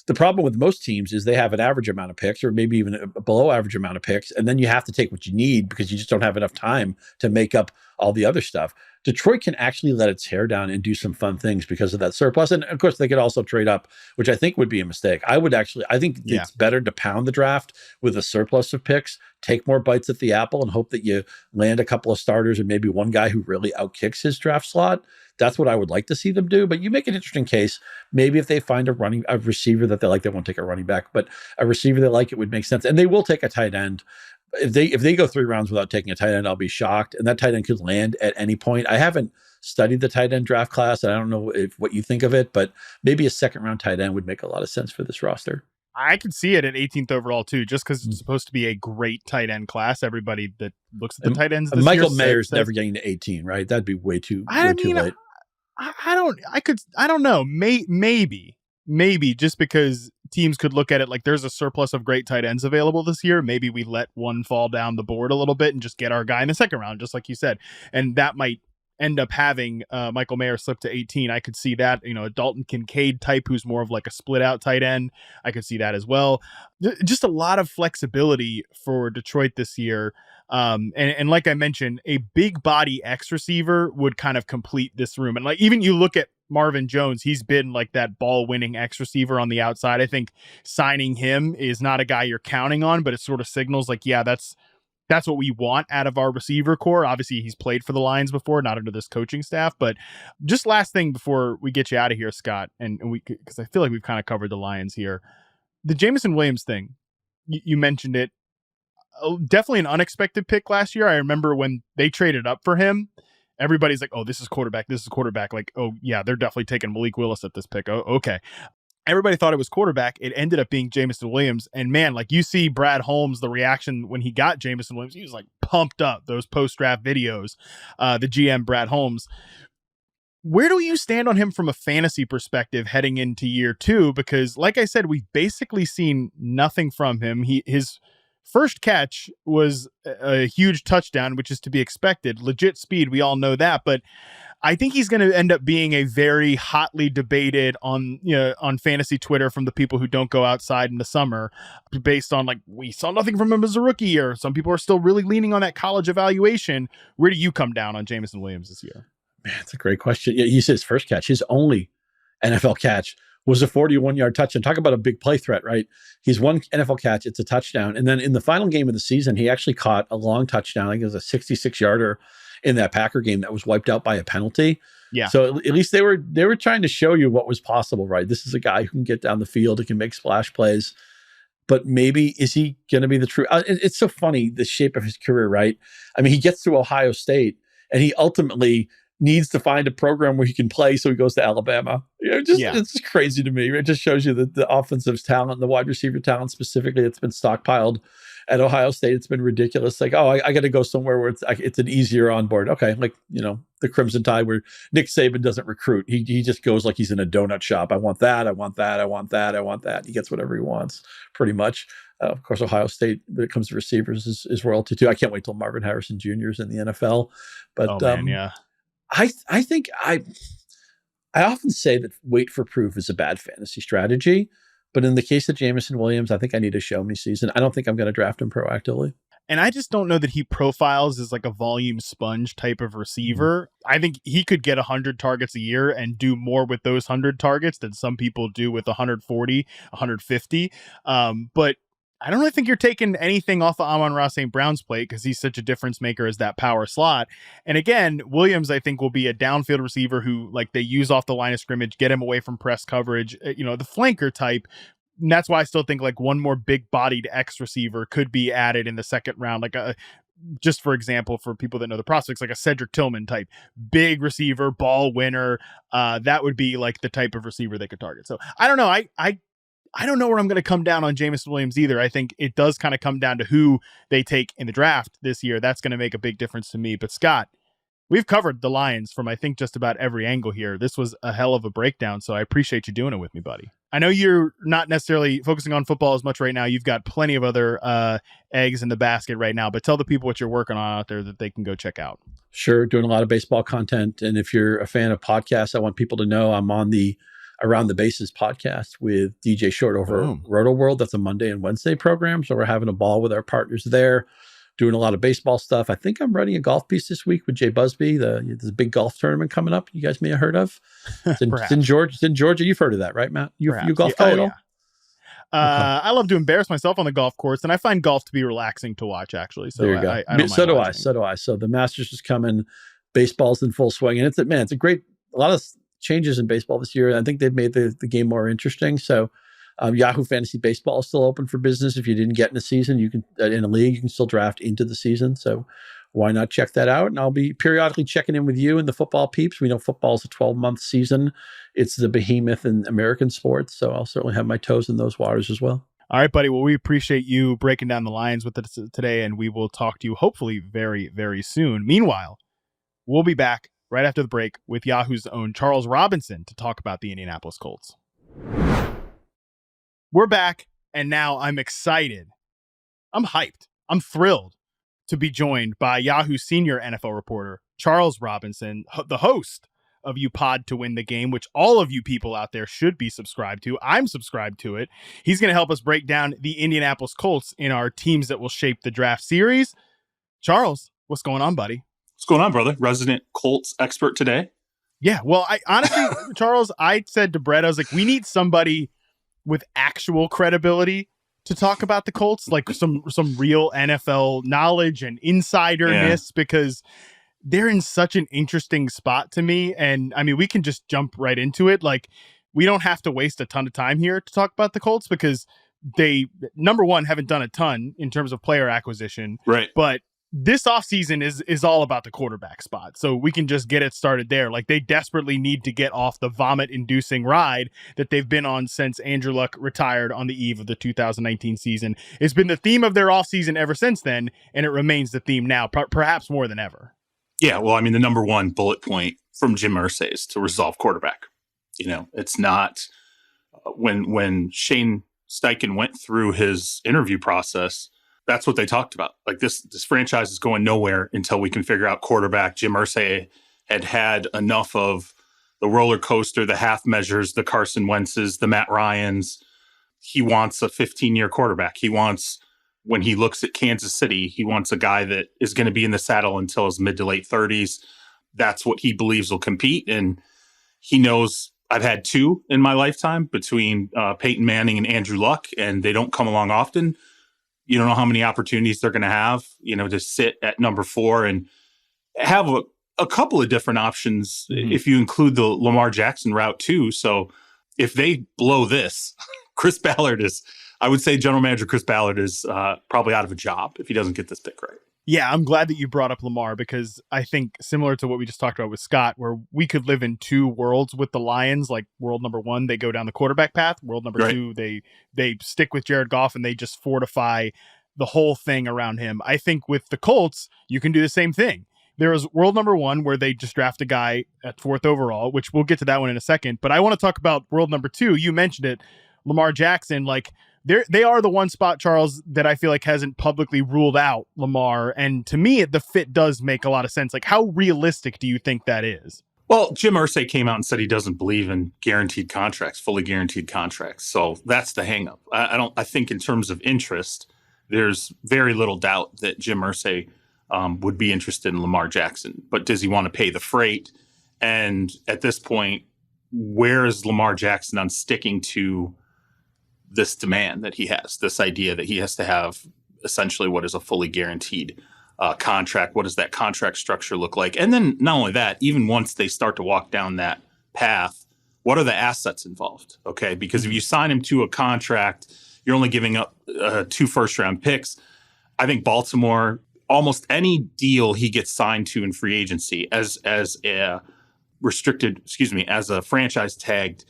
The problem with most teams is they have an average amount of picks, or maybe even a below average amount of picks, and then you have to take what you need because you just don't have enough time to make up all the other stuff. Detroit can actually let its hair down and do some fun things because of that surplus. And of course, they could also trade up, which I think would be a mistake. I think it's better to pound the draft with a surplus of picks, take more bites at the apple, and hope that you land a couple of starters and maybe one guy who really outkicks his draft slot. That's what I would like to see them do. But you make an interesting case. Maybe if they find a receiver that they like, they won't take a running back, but a receiver they like, it would make sense. And they will take a tight end. If they go 3 rounds without taking a tight end, I'll be shocked. And that tight end could land at any point. I haven't studied the tight end draft class, and I don't know what you think of it, but maybe a second round tight end would make a lot of sense for this roster. I could see it at 18th overall too, just because it's supposed to be a great tight end class. Everybody that looks at the tight ends, Michael Mayer's never getting to 18, right? That'd be way too late. I don't know. Maybe just because teams could look at it like there's a surplus of great tight ends available this year. Maybe we let one fall down the board a little bit and just get our guy in the second round, just like you said. And that might end up having Michael Mayer slip to 18. I could see that, a Dalton Kincaid type who's more of like a split out tight end. I could see that as well. Just a lot of flexibility for Detroit this year. And like I mentioned, a big body X receiver would kind of complete this room. And like, even you look at Marvin Jones, he's been like that ball winning X receiver on the outside. I think signing him is not a guy you're counting on, but it sort of signals like, yeah, that's what we want out of our receiver core. Obviously, he's played for the Lions before, not under this coaching staff. But just last thing before we get you out of here, Scott, and because I feel like we've kind of covered the Lions here. The Jameson Williams thing, you mentioned it. Definitely an unexpected pick last year. I remember when they traded up for him, everybody's like, oh, this is quarterback. Like, oh, yeah, they're definitely taking Malik Willis at this pick. Oh, okay. Everybody thought it was quarterback. It ended up being Jameson Williams. And man, like you see Brad Holmes, the reaction when he got Jameson Williams, he was like pumped up, those post-draft videos, the GM Brad Holmes. Where do you stand on him from a fantasy perspective heading into year 2? Because like I said, we've basically seen nothing from him. His first catch was a huge touchdown, which is to be expected. Legit speed, we all know that. But I think he's going to end up being a very hotly debated on fantasy Twitter from the people who don't go outside in the summer, based on like, we saw nothing from him as a rookie, or some people are still really leaning on that college evaluation. Where do you come down on Jameson Williams this year? Man, that's a great question. Yeah, he said his first catch, his only NFL catch, was a 41-yard touchdown. Talk about a big play threat, right? He's one NFL catch, it's a touchdown. And then in the final game of the season, he actually caught a long touchdown. I think it was a 66-yarder in that Packer game that was wiped out by a penalty. Yeah. So at least they were trying to show you what was possible, right? This is a guy who can get down the field, who can make splash plays. But maybe, is he going to be the true? It's so funny, the shape of his career, right? I mean, he gets through Ohio State, and he ultimately needs to find a program where he can play, so he goes to Alabama. It's just crazy to me. It just shows you that the offensive talent, the wide receiver talent specifically, it's been stockpiled at Ohio State. It's been ridiculous. Like, oh, I got to go somewhere where it's an easier onboard. Okay, like the Crimson Tide, where Nick Saban doesn't recruit. He just goes like he's in a donut shop. I want that. I want that. I want that. I want that. He gets whatever he wants, pretty much. Of course, Ohio State, when it comes to receivers, is royalty too. I can't wait till Marvin Harrison Jr. is in the NFL. But I think I often say that wait for proof is a bad fantasy strategy. But in the case of Jameson Williams, I think I need a show me season. I don't think I'm going to draft him proactively. And I just don't know that he profiles as like a volume sponge type of receiver. I think he could get 100 targets a year and do more with those 100 targets than some people do with 140, 150. But I don't really think you're taking anything off of Amon-Ra St. Brown's plate because he's such a difference maker as that power slot. And again, Williams, I think, will be a downfield receiver who like they use off the line of scrimmage, get him away from press coverage, the flanker type. And that's why I still think like one more big bodied X receiver could be added in the second round. Like just for example, for people that know the prospects, like a Cedric Tillman type, big receiver, ball winner. That would be like the type of receiver they could target. So I don't know. I don't know where I'm going to come down on Jameson Williams either. I think it does kind of come down to who they take in the draft this year. That's going to make a big difference to me. But Scott, we've covered the Lions from, I think, just about every angle here. This was a hell of a breakdown, so I appreciate you doing it with me, buddy. I know you're not necessarily focusing on football as much right now. You've got plenty of other eggs in the basket right now, but tell the people what you're working on out there that they can go check out. Sure. Doing a lot of baseball content. And if you're a fan of podcasts, I want people to know I'm on the Around the Bases podcast with DJ Short over Roto World. That's a Monday and Wednesday program. So we're having a ball with our partners there, doing a lot of baseball stuff. I think I'm writing a golf piece this week with Jay Busby. There's a big golf tournament coming up. You guys may have heard of. It's in Georgia. It's in Georgia. You've heard of that, right, Matt? You golf guy at all? Yeah. I love to embarrass myself on the golf course, and I find golf to be relaxing to watch, actually. So there you go. So do I. So the Masters is coming. Baseball's in full swing, and it's a lot of changes in baseball this year. I think they've made the game more interesting. So Yahoo Fantasy Baseball is still open for business. If you didn't get in a season, you can in a league, you can still draft into the season. So why not check that out? And I'll be periodically checking in with you and the football peeps. We know football is a 12-month season. It's the behemoth in American sports. So I'll certainly have my toes in those waters as well. All right, buddy. Well, we appreciate you breaking down the Lions with us today, and we will talk to you hopefully very, very soon. Meanwhile, we'll be back right after the break with Yahoo's own Charles Robinson to talk about the Indianapolis Colts. We're back, and now I'm excited. I'm hyped. I'm thrilled to be joined by Yahoo senior NFL reporter Charles Robinson, the host of You Pod to Win the Game, which all of you people out there should be subscribed to. I'm subscribed to it. He's going to help us break down the Indianapolis Colts in our teams that will shape the draft series. Charles, what's going on, buddy? What's going on, brother? Resident Colts expert today. Yeah, well, I honestly, Charles, I said to Brett, I was like, we need somebody with actual credibility to talk about the Colts, like some real NFL knowledge and insiderness, because they're in such an interesting spot to me. And I mean, we can just jump right into it. Like, we don't have to waste a ton of time here to talk about the Colts because they, number one, haven't done a ton in terms of player acquisition. Right. But this offseason is all about the quarterback spot. So we can just get it started there. Like, they desperately need to get off the vomit-inducing ride that they've been on since Andrew Luck retired on the eve of the 2019 season. It's been the theme of their offseason ever since then, and it remains the theme now, perhaps more than ever. Yeah, well, I mean, the number one bullet point from Jim Irsay is to resolve quarterback. You know, it's not when Shane Steichen went through his interview process, that's what they talked about. Like, this franchise is going nowhere until we can figure out quarterback. Jim Irsay had enough of the roller coaster, the half measures, the Carson Wentz's, the Matt Ryans. He wants a 15-year quarterback. He wants, when he looks at Kansas City, he wants a guy that is going to be in the saddle until his mid to late 30s. That's what he believes will compete. And he knows I've had two in my lifetime between Peyton Manning and Andrew Luck, and they don't come along often. You don't know how many opportunities they're going to have, to sit at number 4 and have a couple of different options if you include the Lamar Jackson route too. So if they blow this, Chris Ballard I would say general manager Chris Ballard is probably out of a job if he doesn't get this pick right. Yeah, I'm glad that you brought up Lamar, because I think similar to what we just talked about with Scott, where we could live in two worlds with the Lions. Like world number one, they go down the quarterback path. World number Right. two, they stick with Jared Goff and they just fortify the whole thing around him. I think with the Colts, you can do the same thing. There is world number one, where they just draft a guy at 4th overall, which we'll get to that one in a second. But I want to talk about world number two. You mentioned it, Lamar Jackson. Like, they are the one spot, Charles, that I feel like hasn't publicly ruled out Lamar. And to me, the fit does make a lot of sense. Like, how realistic do you think that is? Well, Jim Irsay came out and said he doesn't believe in guaranteed contracts, fully guaranteed contracts. So that's the hangup. I think in terms of interest, there's very little doubt that Jim Irsay would be interested in Lamar Jackson. But does he want to pay the freight? And at this point, where is Lamar Jackson on sticking to this demand that he has, this idea that he has to have essentially what is a fully guaranteed contract? What does that contract structure look like? And then not only that, even once they start to walk down that path, what are the assets involved? Okay, because if you sign him to a contract, you're only giving up 2 first-round picks. I think Baltimore, almost any deal he gets signed to in free agency as a as a franchise tagged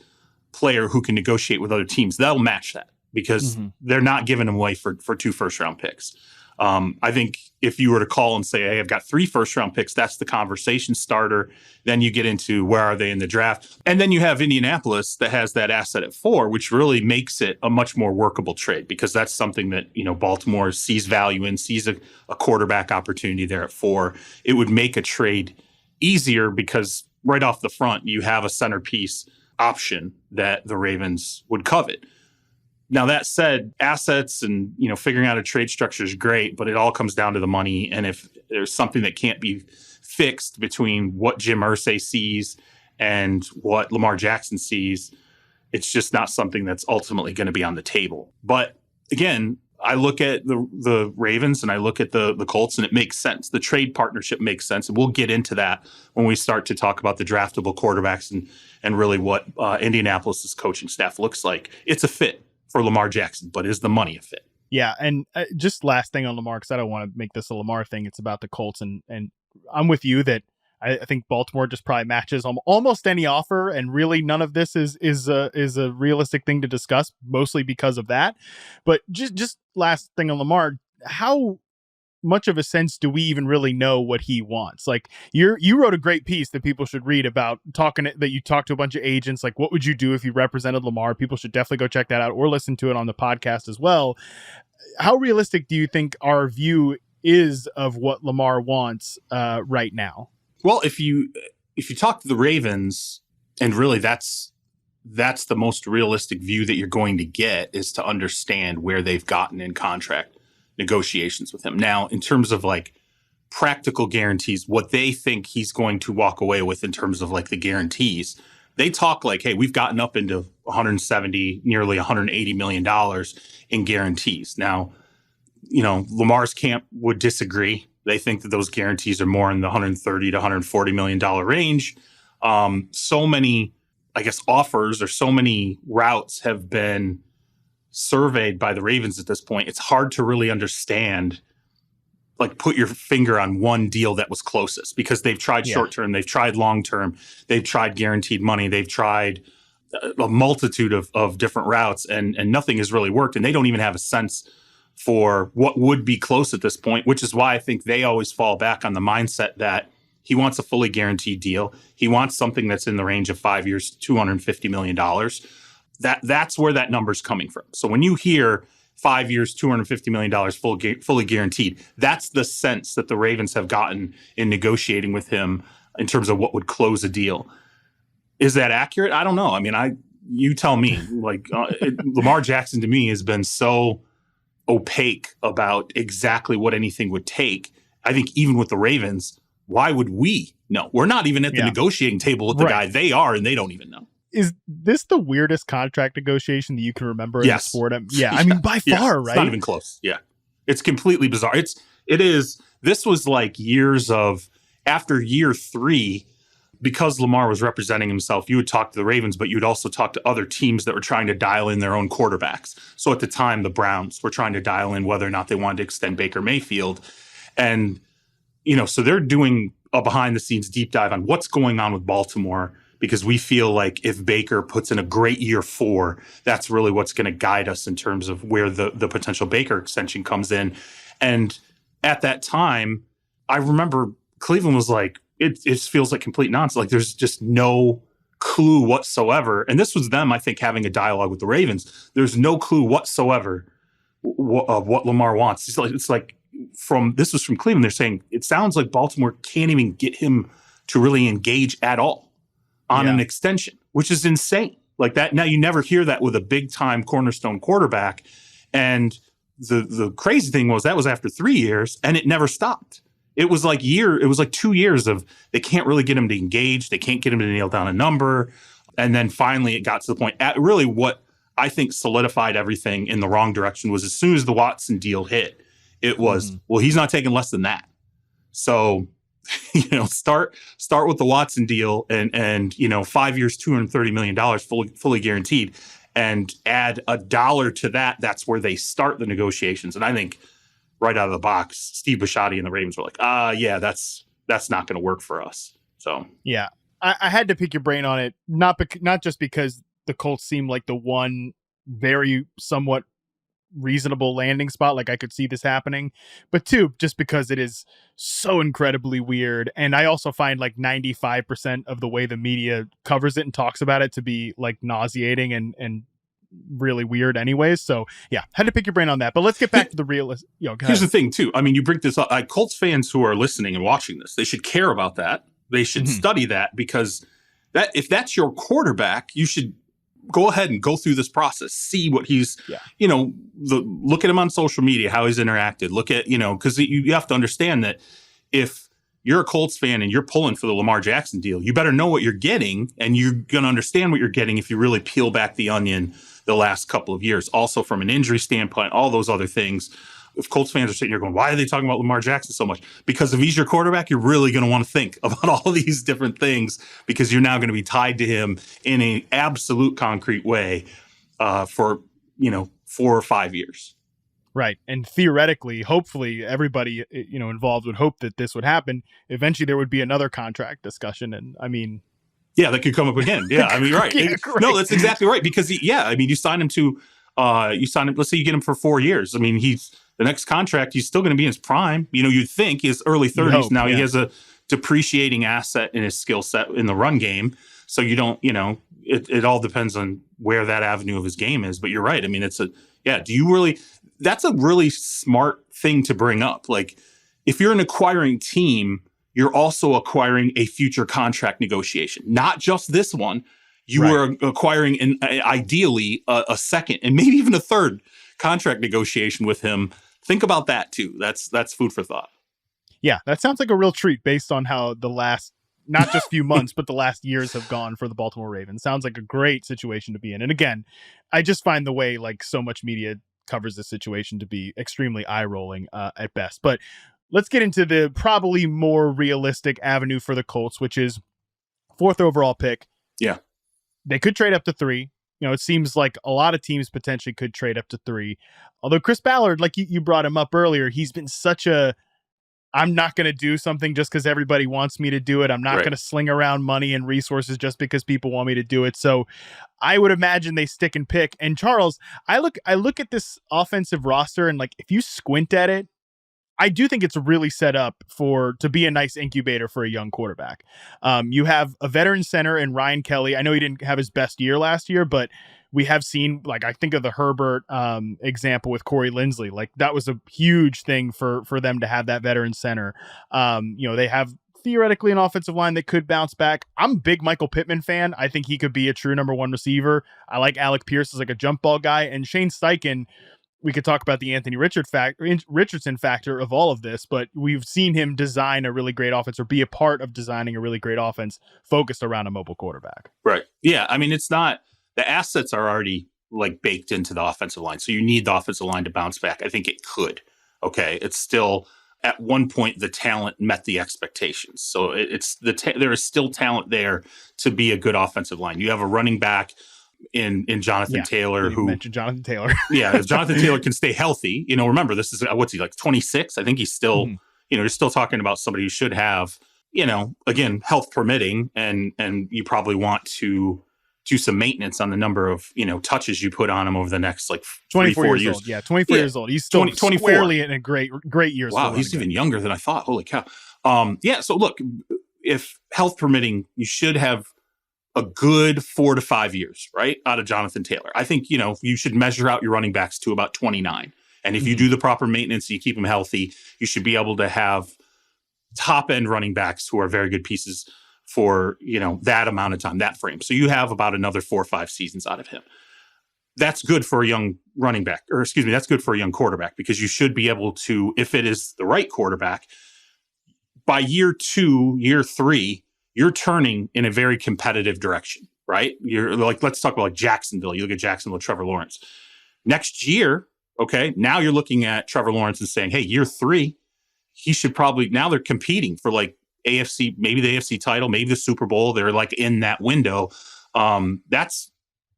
player who can negotiate with other teams, that'll match that, because they're not giving him away for 2 first-round picks. I think if you were to call and say, hey, I've got 3 first-round picks, that's the conversation starter. Then you get into where are they in the draft? And then you have Indianapolis that has that asset at 4, which really makes it a much more workable trade, because that's something that, Baltimore sees value in, sees a quarterback opportunity there at 4. It would make a trade easier because right off the front, you have a centerpiece option that the Ravens would covet. Now, that said, assets and, figuring out a trade structure is great, but it all comes down to the money. And if there's something that can't be fixed between what Jim Irsay sees and what Lamar Jackson sees, it's just not something that's ultimately going to be on the table. But again, I look at the Ravens and I look at the Colts, and it makes sense. The trade partnership makes sense. And we'll get into that when we start to talk about the draftable quarterbacks and really what Indianapolis' coaching staff looks like. It's a fit for Lamar Jackson, but is the money a fit? Yeah, and just last thing on Lamar, because I don't want to make this a Lamar thing. It's about the Colts, and I'm with you that I think Baltimore just probably matches almost any offer, and really none of this is a realistic thing to discuss, mostly because of that. But just last thing on Lamar, how much of a sense do we even really know what he wants? Like, you wrote a great piece that people should read about that you talked to a bunch of agents. Like, what would you do if you represented Lamar? People should definitely go check that out or listen to it on the podcast as well. How realistic do you think our view is of what Lamar wants right now? Well, if you talk to the Ravens, and really that's the most realistic view that you're going to get, is to understand where they've gotten in contract negotiations with him. Now, in terms of like practical guarantees, what they think he's going to walk away with in terms of like the guarantees, they talk like, hey, we've gotten up into 170, nearly $180 million in guarantees. Now, Lamar's camp would disagree. They think that those guarantees are more in the $130 to $140 million range. So many, I guess, offers or so many routes have been surveyed by the Ravens at this point. It's hard to really understand, like, put your finger on one deal that was closest, because they've tried short-term, they've tried long-term, they've tried guaranteed money, they've tried a multitude of different routes, and nothing has really worked. And they don't even have a sense for what would be close at this point, which is why I think they always fall back on the mindset that he wants a fully guaranteed deal. He wants something that's in the range of 5 years, $250 million. That's where that number's coming from. So when you hear 5 years, $250 million fully guaranteed, that's the sense that the Ravens have gotten in negotiating with him in terms of what would close a deal. Is that accurate? I don't know. I mean, you tell me. Like, Lamar Jackson to me has been so opaque about exactly what anything would take. I think even with the Ravens, why would we know? We're not even at the negotiating table with the guy. They are, and they don't even know. Is this the weirdest contract negotiation that you can remember in the sport? I mean, by far, right? It's not even close. Yeah. It's completely bizarre. It is. This was like years of, after year 3, because Lamar was representing himself, you would talk to the Ravens, but you would also talk to other teams that were trying to dial in their own quarterbacks. So at the time, the Browns were trying to dial in whether or not they wanted to extend Baker Mayfield. And, so they're doing a behind the scenes deep dive on what's going on with Baltimore, because we feel like if Baker puts in a great year 4, that's really what's going to guide us in terms of where the potential Baker extension comes in. And at that time, I remember Cleveland was like, it feels like complete nonsense. Like there's just no clue whatsoever. And this was them, I think, having a dialogue with the Ravens. There's no clue whatsoever of what Lamar wants. It's like this was from Cleveland. They're saying it sounds like Baltimore can't even get him to really engage at all on an extension, which is insane. Like that. Now you never hear that with a big time cornerstone quarterback. And the crazy thing was that was after 3 years and it never stopped. It was like 2 years of they can't really get him to engage. They can't get him to nail down a number. And then finally it got to the point at really what I think solidified everything in the wrong direction was as soon as the Watson deal hit, it was, well, he's not taking less than that. So, start with the Watson deal and 5 years, $230 million fully guaranteed, and add $1 to that. That's where they start the negotiations. And I think right out of the box, Steve Bisciotti and the Ravens were like, that's not going to work for us. So, yeah, I had to pick your brain on it. Not just because the Colts seem like the one very somewhat reasonable landing spot, like I could see this happening, but 2, just because it is so incredibly weird. And I also find like 95% of the way the media covers it and talks about it to be like nauseating and really weird anyways. So yeah, had to pick your brain on that. But let's get back to the realist. Here's the thing too. I mean, you bring this up. Colts fans who are listening and watching this, they should care about that. They should study that, because that if that's your quarterback, you should go ahead and go through this process, see what he's, look at him on social media, how he's interacted, look at, because you have to understand that if you're a Colts fan and you're pulling for the Lamar Jackson deal, you better know what you're getting, and you're going to understand what you're getting if you really peel back the onion the last couple of years. Also from an injury standpoint, all those other things. If Colts fans are sitting here going, why are they talking about Lamar Jackson so much? Because if he's your quarterback, you're really going to want to think about all these different things, because you're now going to be tied to him in an absolute concrete way for 4 or 5 years. Right. And theoretically, hopefully everybody, involved would hope that this would happen. Eventually there would be another contract discussion. And I mean, yeah, that could come up again. Yeah. I mean, right. No, that's exactly right. Because you sign him to, let's say you get him for 4 years. I mean, the next contract, he's still going to be in his prime. You'd think his early 30s. Now he has a depreciating asset in his skill set in the run game. So you don't, it all depends on where that avenue of his game is. But you're right. I mean, that's a really smart thing to bring up. Like, if you're an acquiring team, you're also acquiring a future contract negotiation, not just this one. You are acquiring ideally a second and maybe even a third contract negotiation with him. Think about that too. That's food for thought. Yeah, that sounds like a real treat based on how the last, not just few months, but the last years have gone for the Baltimore Ravens. Sounds like a great situation to be in. And again, I just find the way like so much media covers this situation to be extremely eye-rolling at best. But let's get into the probably more realistic avenue for the Colts, which is 4th overall pick. Yeah. They could trade up to 3. It seems like a lot of teams potentially could trade up to 3. Although Chris Ballard, like you brought him up earlier, he's been such I'm not going to do something just because everybody wants me to do it. I'm not going to sling around money and resources just because people want me to do it. So I would imagine they stick and pick. And Charles, I look at this offensive roster, and like, if you squint at it, I do think it's really set up to be a nice incubator for a young quarterback. You have a veteran center in Ryan Kelly. I know he didn't have his best year last year, but we have seen, like, I think of the Herbert example with Corey Linsley. Like, that was a huge thing for them to have that veteran center. They have theoretically an offensive line that could bounce back. I'm a big Michael Pittman fan. I think he could be a true number 1 receiver. I like Alec Pierce as like a jump ball guy, and Shane Steichen. We could talk about the Anthony Richardson factor of all of this, but we've seen him design a really great offense, or be a part of designing a really great offense focused around a mobile quarterback. Right. Yeah. I mean, it's not, the assets are already like baked into the offensive line. So you need the offensive line to bounce back. I think it could. Okay. It's still, at one point, the talent met the expectations. So there is still talent there to be a good offensive line. You have a running back in Jonathan Taylor, who mentioned Jonathan Taylor. If Jonathan Taylor can stay healthy, remember, this is, what's he, like 26? I think he's still, you're still talking about somebody who should have, again, health permitting, and you probably want to do some maintenance on the number of, touches you put on him over the next like 24 years years old. Yeah, 24 years old. He's still 24. Squarely in a great years. Wow, he's even younger than I thought. Holy cow. So look, if health permitting, you should have a good 4 to 5 years, right, out of Jonathan Taylor. I think, you should measure out your running backs to about 29. And if you do the proper maintenance, you keep them healthy, you should be able to have top end running backs who are very good pieces for, that amount of time, that frame. So you have about another 4 or 5 seasons out of him. That's good for a young running back, that's good for a young quarterback, because you should be able to, if it is the right quarterback, by year 2, year 3, you're turning in a very competitive direction, right? You're like, let's talk about like Jacksonville. You look at Jacksonville, Trevor Lawrence. Next year, okay, now you're looking at Trevor Lawrence and saying, hey, year 3, he should probably, now they're competing for like AFC, maybe the AFC title, maybe the Super Bowl. They're like in that window. That's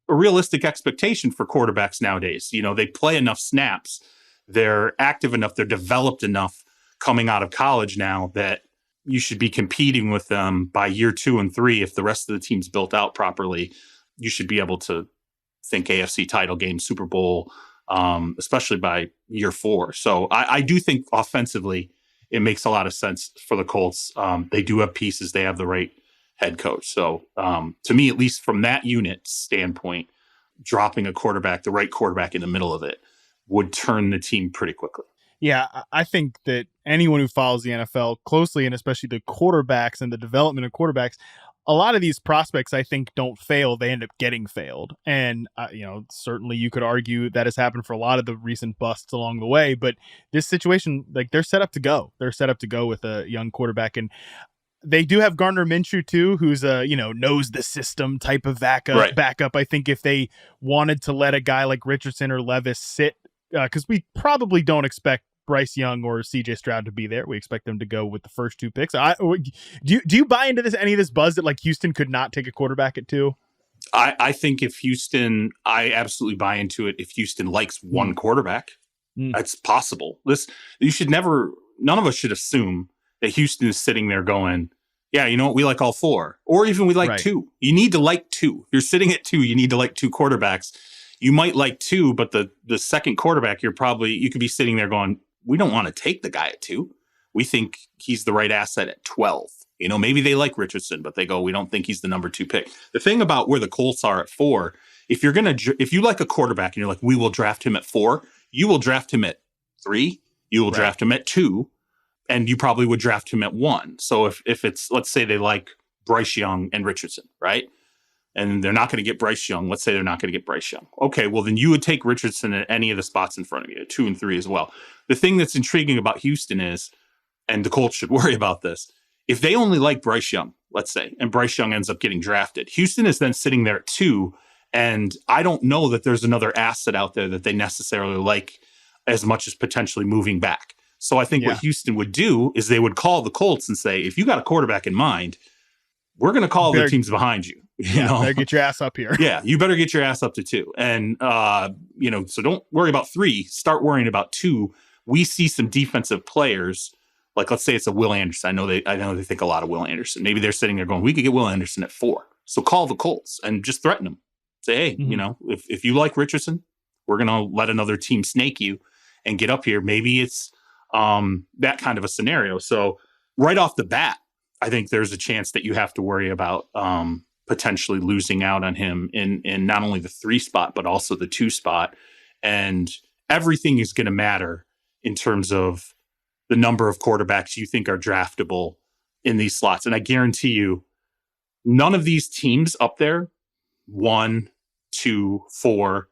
a realistic expectation for quarterbacks nowadays. They play enough snaps. They're active enough. They're developed enough coming out of college now that you should be competing with them by year 2 and 3. If the rest of the team's built out properly, you should be able to think AFC title game, Super Bowl, especially by year 4. So I do think offensively, it makes a lot of sense for the Colts. They do have pieces. They have the right head coach. So to me, at least from that unit standpoint, dropping a quarterback, the right quarterback in the middle of it, would turn the team pretty quickly. Yeah, I think that anyone who follows the NFL closely, and especially the quarterbacks and the development of quarterbacks, a lot of these prospects, I think, don't fail. They end up getting failed. And, certainly you could argue that has happened for a lot of the recent busts along the way. But this situation, like, they're set up to go. They're set up to go with a young quarterback. And they do have Gardner Minshew, too, who's a, knows the system type of backup. I think if they wanted to let a guy like Richardson or Levis sit, because we probably don't expect Bryce Young or CJ Stroud to be there. We expect them to go with the first 2 picks. Do you buy into any of this buzz that like Houston could not take a quarterback at 2? I think if Houston, I absolutely buy into it. If Houston likes one quarterback, that's possible. None of us should assume that Houston is sitting there going, yeah, you know what, we like all 4, or even we like 2. You need to like 2. If you're sitting at 2, you need to like 2 quarterbacks. You might like 2, but the second quarterback, you could be sitting there going, we don't want to take the guy at 2. We think he's the right asset at 12. Maybe they like Richardson, but they go, we don't think he's the number 2 pick. The thing about where the Colts are at 4, if you like a quarterback and you're like, we will draft him at 4, you will draft him at 3, you will draft him at 2, and you probably would draft him at 1. So if it's, let's say they like Bryce Young and Richardson, right? And they're not going to get Bryce Young. Let's say they're not going to get Bryce Young. Okay, well, then you would take Richardson at any of the spots in front of you, 2 and 3 as well. The thing that's intriguing about Houston is, and the Colts should worry about this, if they only like Bryce Young, let's say, and Bryce Young ends up getting drafted, Houston is then sitting there at 2, and I don't know that there's another asset out there that they necessarily like as much as potentially moving back. So I think what Houston would do is they would call the Colts and say, if you got a quarterback in mind, we're going to call the teams behind you. Better get your ass up here. Yeah, you better get your ass up to 2. And, so don't worry about 3. Start worrying about 2. We see some defensive players, like let's say it's a Will Anderson. I know they think a lot of Will Anderson. Maybe they're sitting there going, we could get Will Anderson at 4. So call the Colts and just threaten them. Say, hey, if you like Richardson, we're going to let another team snake you and get up here. Maybe it's that kind of a scenario. So right off the bat, I think there's a chance that you have to worry about potentially losing out on him in not only the 3 spot, but also the 2 spot. And everything is going to matter in terms of the number of quarterbacks you think are draftable in these slots. And I guarantee you, none of these teams up there, 1, 2, 4,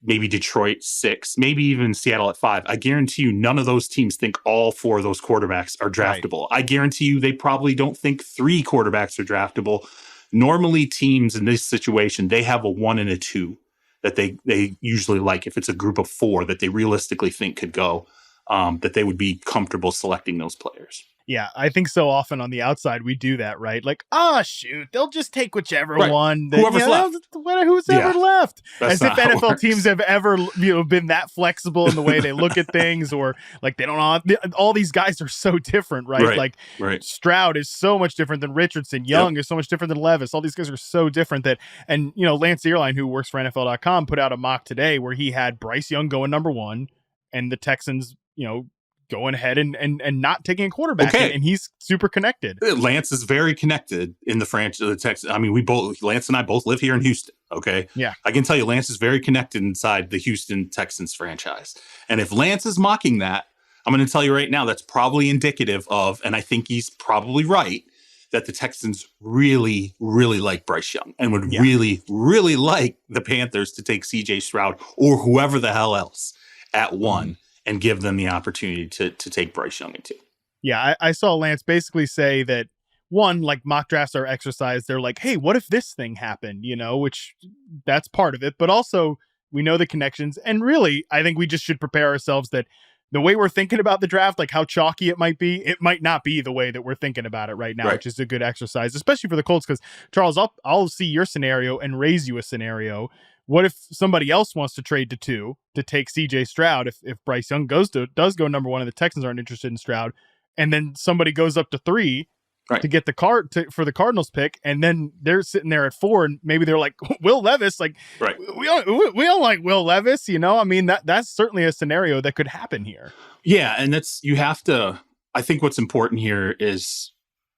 maybe Detroit 6, maybe even Seattle at 5. I guarantee you none of those teams think all 4 of those quarterbacks are draftable. Right. I guarantee you they probably don't think 3 quarterbacks are draftable. Normally teams in this situation, they have a 1 and a 2 that they usually like. If it's a group of 4 that they realistically think could go, that they would be comfortable selecting those players. Yeah, I think so often on the outside we do that, right? Like, shoot, they'll just take whichever Right. one. That, Whoever's left. Who's ever left. That's As if not how it NFL works. teams have ever been that flexible in the way they look at things, or like they don't know. All these guys are so different, right? Like Stroud is so much different than Richardson. Young is so much different than Levis. All these guys are so different that, and Lance Earline, who works for NFL.com, put out a mock today where he had Bryce Young going number 1 and the Texans, going ahead and not taking a quarterback. Okay. And he's super connected. Lance is very connected in the franchise of the Texans. I mean, Lance and I both live here in Houston. Okay. Yeah. I can tell you Lance is very connected inside the Houston Texans franchise. And if Lance is mocking that, I'm going to tell you right now, that's probably indicative of, and I think he's probably right, that the Texans really, really like Bryce Young and would really, really like the Panthers to take CJ Stroud or whoever the hell else at 1. And give them the opportunity to take Bryce Young at 2. Yeah, I saw Lance basically say that, 1, like mock drafts are exercise. They're like, hey, what if this thing happened? Which that's part of it. But also we know the connections. And really, I think we just should prepare ourselves that the way we're thinking about the draft, like how chalky it might not be the way that we're thinking about it right now, which is a good exercise, especially for the Colts. Because Charles, I'll see your scenario and raise you a scenario. What if somebody else wants to trade to 2 to take CJ Stroud? If Bryce Young does go number 1 and the Texans aren't interested in Stroud, and then somebody goes up to 3 to get the for the Cardinals pick, and then they're sitting there at 4, and maybe they're like, Will Levis, like we don't like Will Levis, I mean that's certainly a scenario that could happen here. Yeah, and you have to. I think what's important here is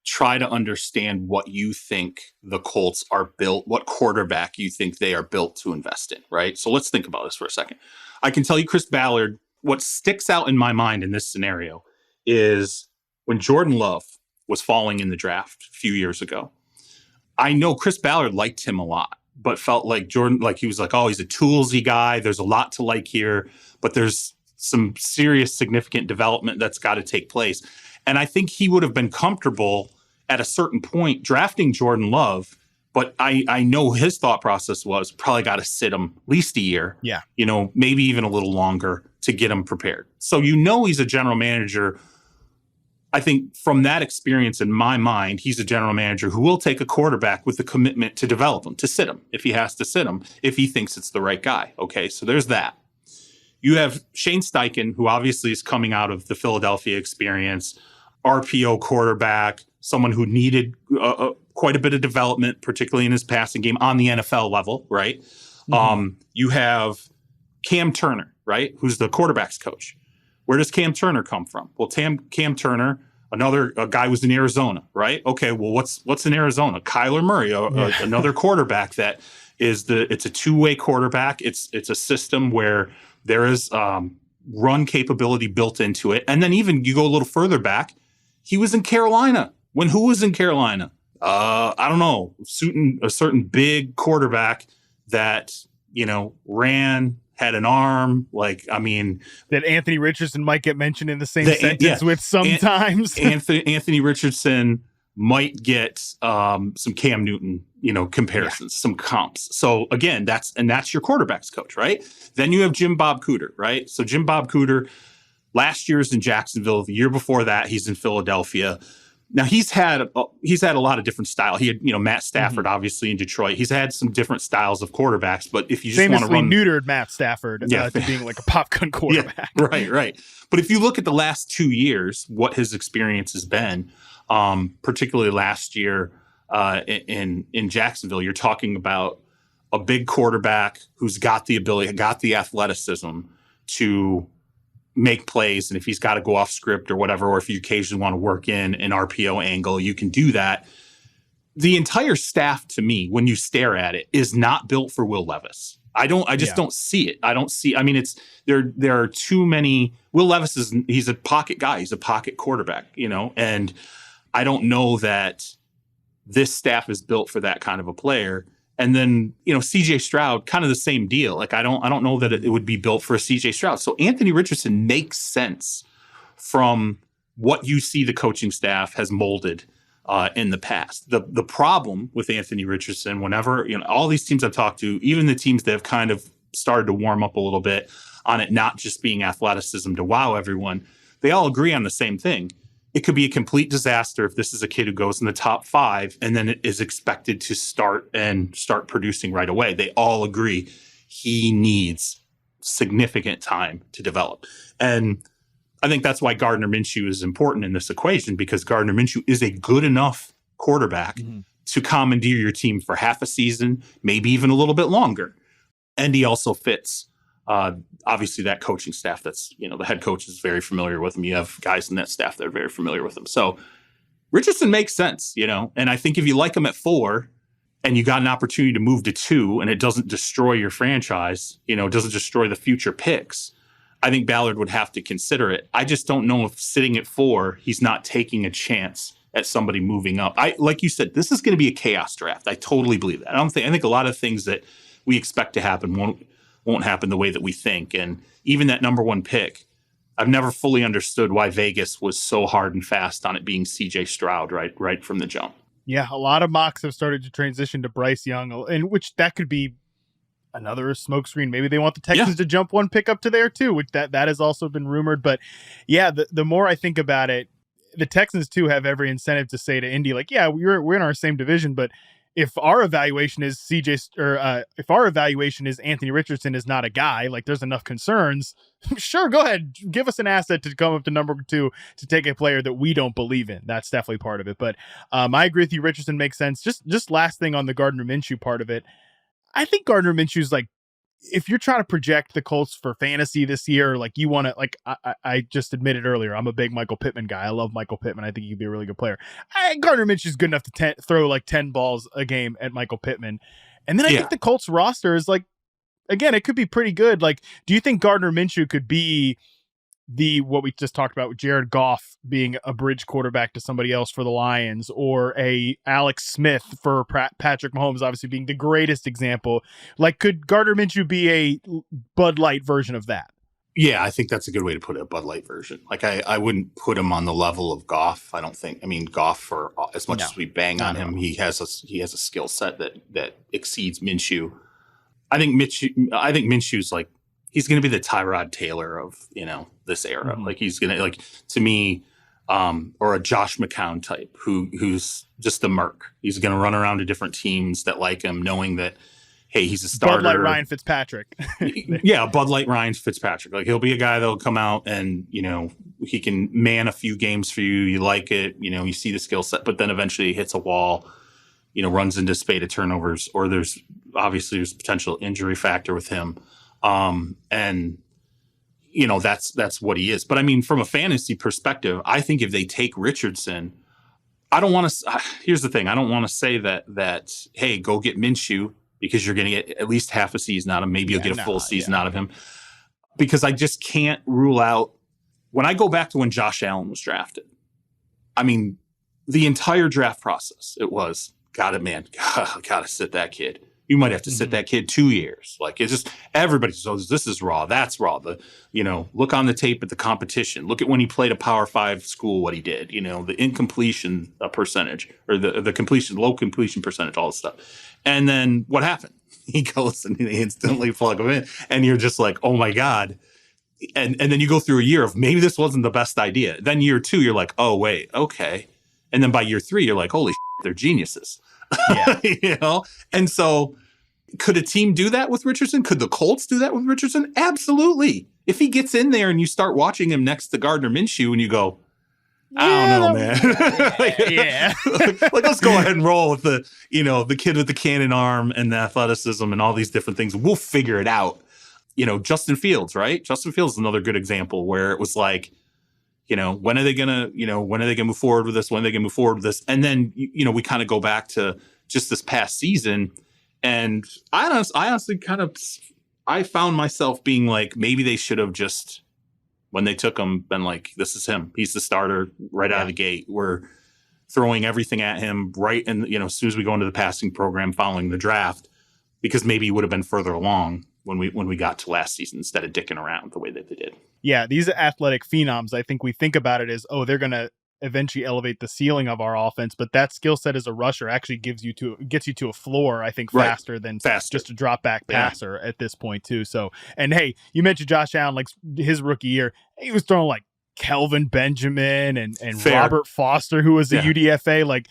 try to understand what you think the Colts are built, what quarterback you think they are built to invest in, right? So let's think about this for a second. I can tell you, Chris Ballard, what sticks out in my mind in this scenario is when Jordan Love was falling in the draft a few years ago. I know Chris Ballard liked him a lot, but felt like Jordan, like he was like, oh, he's a toolsy guy. There's a lot to like here, but there's some serious, significant development that's got to take place. And I think he would have been comfortable at a certain point drafting Jordan Love, but I know his thought process was probably got to sit him at least a year. Yeah. Maybe even a little longer to get him prepared. So he's a general manager. I think from that experience in my mind, he's a general manager who will take a quarterback with the commitment to develop him, to sit him if he has to sit him, if he thinks it's the right guy. Okay, so there's that. You have Shane Steichen, who obviously is coming out of the Philadelphia experience, RPO quarterback, someone who needed quite a bit of development, particularly in his passing game on the NFL level, right? Mm-hmm. You have Cam Turner, right, who's the quarterback's coach. Where does Cam Turner come from? Well, Cam Turner, a guy was in Arizona, right? Okay, well, what's in Arizona? Kyler Murray, another quarterback that it's a two-way quarterback. It's a system where there is run capability built into it. And then even you go a little further back, he was in Carolina. Who was in Carolina? I don't know, a certain big quarterback that, ran, had an arm, that Anthony Richardson might get mentioned in the same sentence with sometimes. Anthony Richardson might get some Cam Newton, comparisons, some comps. So again, that's your quarterback's coach, right? Then you have Jim Bob Cooter, right? So Jim Bob Cooter, last year's in Jacksonville. The year before that, he's in Philadelphia. Now he's had a lot of different style. He had, Matt Stafford, obviously in Detroit. He's had some different styles of quarterbacks. But if you just want to run, neutered Matt Stafford to being like a popgun quarterback. Yeah, right. But if you look at the last 2 years, what his experience has been, particularly last year in Jacksonville, you're talking about a big quarterback who's got the ability, got the athleticism to make plays, and if he's got to go off script or whatever, or if you occasionally want to work in an RPO angle, you can do that. The entire staff, to me, when you stare at it, is not built for Will Levis. I just don't see it. There are too many. Will Levis he's a pocket guy. He's a pocket quarterback, and I don't know that this staff is built for that kind of a player. And then, CJ Stroud, kind of the same deal. Like, I don't know that it would be built for a CJ Stroud. So Anthony Richardson makes sense from what you see the coaching staff has molded in the past. The problem with Anthony Richardson, whenever, all these teams I've talked to, even the teams that have kind of started to warm up a little bit on it, not just being athleticism to wow everyone, they all agree on the same thing. it could be a complete disaster if this is a kid who goes in the top 5 and then it is expected to start producing right away. They all agree he needs significant time to develop. And I think that's why Gardner Minshew is important in this equation, because Gardner Minshew is a good enough quarterback to commandeer your team for half a season, maybe even a little bit longer. And he also fits, obviously, that coaching staff that's, the head coach is very familiar with him. You have guys in that staff that are very familiar with him. So Richardson makes sense, and I think if you like him at 4 and you got an opportunity to move to 2 and it doesn't destroy your franchise, doesn't destroy the future picks, I think Ballard would have to consider it. I just don't know if sitting at 4, he's not taking a chance at somebody moving up. Like you said, this is going to be a chaos draft. I totally believe that. I think a lot of things that we expect to happen won't happen the way that we think. And even that number 1 pick, I've never fully understood why Vegas was so hard and fast on it being CJ Stroud right from the jump. Yeah, a lot of mocks have started to transition to Bryce Young, and which that could be another smokescreen. Maybe they want the Texans to jump 1 pick up to there too, which that has also been rumored. But yeah, the more I think about it, the Texans too have every incentive to say to Indy, like, yeah, we're in our same division, but if our evaluation is if our evaluation is Anthony Richardson is not a guy, like there's enough concerns, sure, go ahead, give us an asset to come up to number 2 to take a player that we don't believe in. That's definitely part of it. But I agree with you. Richardson makes sense. Just last thing on the Gardner Minshew part of it. I think Gardner Minshew's like, if you're trying to project the Colts for fantasy this year, like you want to, like I just admitted earlier, I'm a big Michael Pittman guy. I love Michael Pittman. I think he'd be a really good player. Gardner Minshew's good enough to throw like 10 balls a game at Michael Pittman. And then I think the Colts roster is like, again, it could be pretty good. Like, do you think Gardner Minshew could be what we just talked about with Jared Goff being a bridge quarterback to somebody else for the Lions, or a Alex Smith for Patrick Mahomes, obviously being the greatest example? Like, could Gardner Minshew be a Bud Light version of that? Yeah, I think that's a good way to put it, a Bud Light version. Like, I wouldn't put him on the level of Goff. I don't think. I mean, Goff, for as much as we bang on him, he has a skill set that exceeds Minshew. I think Minshew's like, he's going to be the Tyrod Taylor of, this era. Like, he's going to, like, to me, or a Josh McCown type who's just the merc. He's going to run around to different teams that like him, knowing that, hey, he's a starter. Bud Light Ryan Fitzpatrick. Yeah, Bud Light Ryan Fitzpatrick. Like, he'll be a guy that'll come out and, he can man a few games for you. You like it. You see the skill set, but then eventually he hits a wall, runs into a spate of turnovers, or there's potential injury factor with him. And that's what he is. But I mean, from a fantasy perspective, I think if they take Richardson, I don't want to, here's the thing. I don't want to say that, hey, go get Minshew, because you're going to get at least half a season out of him. Maybe you'll get a full season out of him, because I just can't rule out, when I go back to when Josh Allen was drafted, I mean, the entire draft process, it was, gotta sit that kid. You might have to sit that kid 2 years. Like, it's just, everybody says, this is raw, that's raw. Look on the tape at the competition. Look at when he played a Power 5 school, what he did, the incompletion percentage, or the low completion percentage, all this stuff. And then what happened? He goes and they instantly plug him in. And you're just like, oh my God. And then you go through a year of, maybe this wasn't the best idea. Then year 2, you're like, oh wait, okay. And then by year 3, you're like, holy shit, they're geniuses. Yeah. And so, could a team do that with Richardson? Could the Colts do that with Richardson? Absolutely. If he gets in there and you start watching him next to Gardner Minshew and you go, I don't know, man. Like, let's go ahead and roll with the kid with the cannon arm and the athleticism and all these different things. We'll figure it out. Justin Fields, right? Justin Fields is another good example where it was like, when are they gonna move forward with this? When are they gonna move forward with this? And then, we kind of go back to just this past season. And I honestly I found myself being like, maybe they should have just, when they took him, been like, this is him. He's the starter right out of the gate. We're throwing everything at him right. And, as soon as we go into the passing program following the draft, because maybe he would have been further along when we got to last season instead of dicking around the way that they did. Yeah, these athletic phenoms, I think we think about it as, they're going to eventually elevate the ceiling of our offense, but that skill set as a rusher actually gets you to a floor, I think, faster than just a drop back passer at this point too. So, and hey, you mentioned Josh Allen, like his rookie year, he was throwing like Kelvin Benjamin and Robert Foster, who was a UDFA. Like,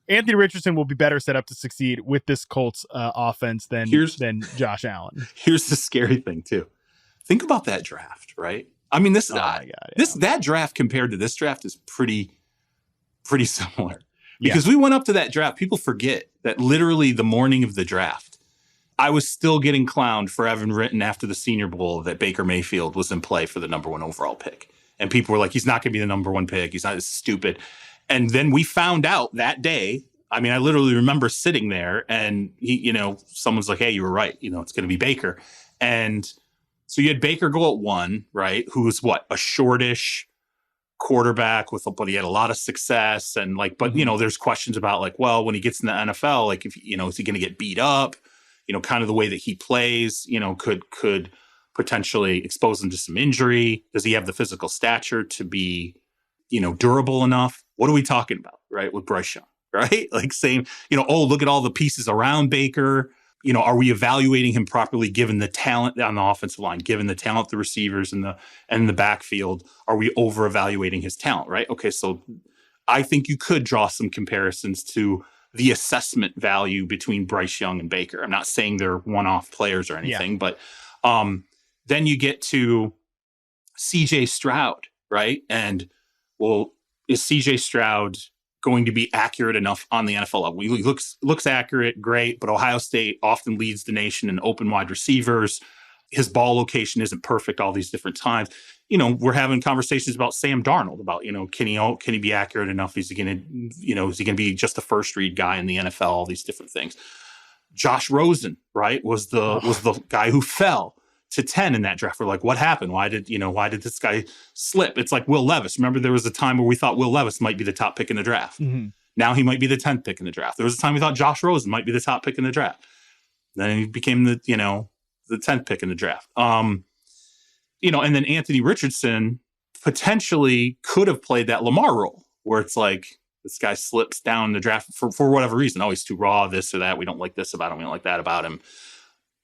Anthony Richardson will be better set up to succeed with this Colts offense than Josh Allen. Here's the scary thing too. Think about that draft, right? I mean, that draft compared to this draft is pretty similar. Because we went up to that draft. People forget that literally the morning of the draft, I was still getting clowned for having written after the Senior Bowl that Baker Mayfield was in play for the number 1 overall pick. And people were like, he's not going to be the number 1 pick. He's not, stupid. And then we found out that day. I mean, I literally remember sitting there and someone's like, hey, you were right. It's going to be Baker. And so you had Baker go at 1, right? Who was a shortish quarterback but he had a lot of success. And there's questions about when he gets in the NFL, if is he going to get beat up? Kind of the way that he plays, could potentially expose him to some injury. Does he have the physical stature to be, durable enough? What are we talking about, right? With Bryce Young, right? Saying, look at all the pieces around Baker. Are we evaluating him properly given the talent on the offensive line, given the talent, the receivers and the backfield? Are we over evaluating his talent, right? Okay, so I think you could draw some comparisons to the assessment value between Bryce Young and Baker. I'm not saying they're one-off players or anything, but then you get to CJ Stroud, right? And is CJ Stroud going to be accurate enough on the NFL level? He looks accurate, great, but Ohio State often leads the nation in open wide receivers. His ball location isn't perfect all these different times. We're having conversations about Sam Darnold, about, can he be accurate enough? Is he going to be just a first read guy in the NFL? All these different things. Josh Rosen, right, was the guy who fell to 10 in that draft. We're like, what happened? Why did this guy slip? It's like Will Levis. Remember, there was a time where we thought Will Levis might be the top pick in the draft. Mm-hmm. Now he might be the 10th pick in the draft. There was a time we thought Josh Rosen might be the top pick in the draft. Then he became the 10th pick in the draft. And then Anthony Richardson potentially could have played that Lamar role where it's like, this guy slips down the draft for whatever reason. Oh, he's too raw, this or that. We don't like this about him. We don't like that about him.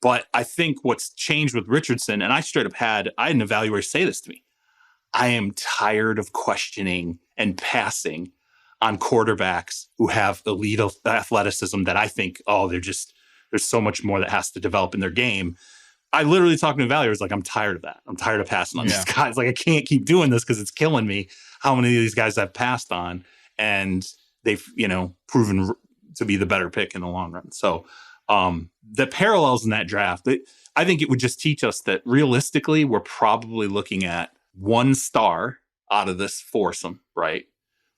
But I think what's changed with Richardson, and I had an evaluator say this to me, I am tired of questioning and passing on quarterbacks who have elite athleticism that I think, there's so much more that has to develop in their game. I literally talking to evaluators I'm tired of that. I'm tired of passing on these guys. I can't keep doing this because it's killing me how many of these guys I've passed on, and they've, proven to be the better pick in the long run. So the parallels in that draft, I think it would just teach us that realistically, we're probably looking at 1 star out of this foursome, right?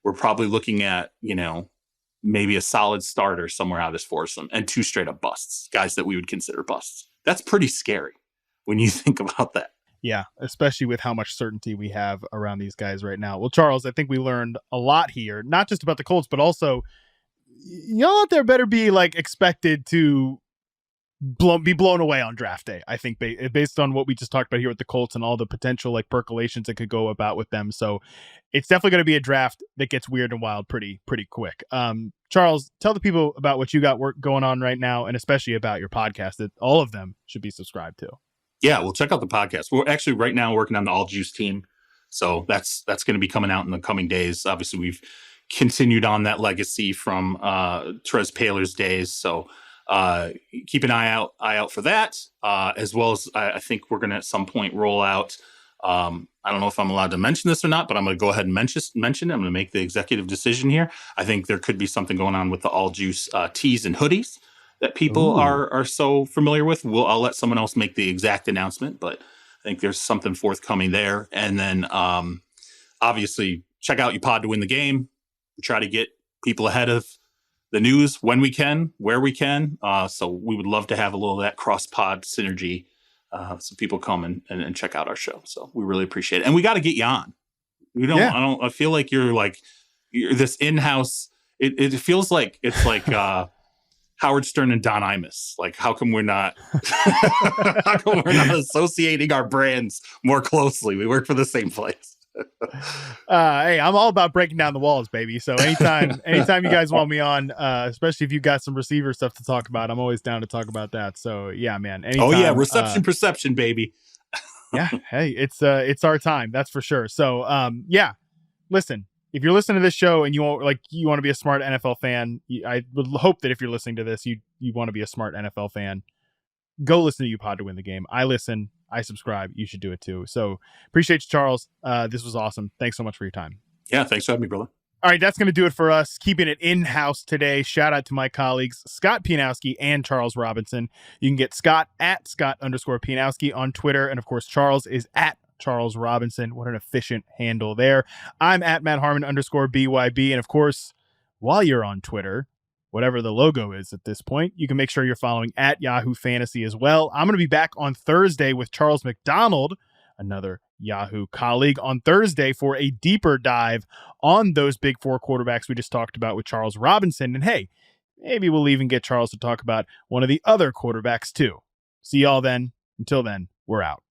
We're probably looking at, maybe a solid starter somewhere out of this foursome and 2 straight up busts, guys that we would consider busts. That's pretty scary when you think about that. Yeah, especially with how much certainty we have around these guys right now. Well, Charles, I think we learned a lot here, not just about the Colts, but also y'all out there better be expected to be blown away on draft day. I think based on what we just talked about here with the Colts and all the potential percolations that could go about with them. So it's definitely going to be a draft that gets weird and wild pretty quick. Charles, tell the people about what you got going on right now, and especially about your podcast that all of them should be subscribed to. Yeah, well, check out the podcast. We're actually right now working on the All Juice team. So that's going to be coming out in the coming days. Obviously, we've continued on that legacy from Trez Paler's days. So keep an eye out for that, as well as I think we're going to at some point roll out. I don't know if I'm allowed to mention this or not, but I'm going to go ahead and mention it. I'm going to make the executive decision here. I think there could be something going on with the All Juice tees and hoodies that people are so familiar with. I'll let someone else make the exact announcement, but I think there's something forthcoming there. And then obviously check out your pod to win the game. We try to get people ahead of the news when we can, where we can. So we would love to have a little of that cross-pod synergy so people come and check out our show. So we really appreciate it. And we got to get you on. I feel like you're this in-house. It feels like it's like Howard Stern and Don Imus. How come we're not associating our brands more closely? We work for the same place. Hey, I'm all about breaking down the walls, baby. So anytime you guys want me on, especially if you got some receiver stuff to talk about, I'm always down to talk about that. So yeah, man. Anytime, reception perception, baby. Yeah. Hey, it's our time. That's for sure. So, yeah, listen, if you're listening to this show and you want to be a smart NFL fan, I would hope that if you're listening to this, you want to be a smart NFL fan. Go listen to UPod to win the game. I listen. I subscribe. You should do it too. So appreciate you, Charles. This was awesome. Thanks so much for your time. Yeah, thanks for having me, brother. All right, that's going to do it for us. Keeping it in-house today. Shout out to my colleagues, Scott Pianowski and Charles Robinson. You can get Scott at Scott_Pianowski on Twitter. And, of course, Charles is at Charles Robinson. What an efficient handle there. I'm at Matt Harmon _BYB. And, of course, while you're on Twitter, whatever the logo is at this point, you can make sure you're following at Yahoo Fantasy as well. I'm going to be back on Thursday with Charles McDonald, another Yahoo colleague, on Thursday for a deeper dive on those big four quarterbacks we just talked about with Charles Robinson. And hey, maybe we'll even get Charles to talk about one of the other quarterbacks too. See y'all then. Until then, we're out.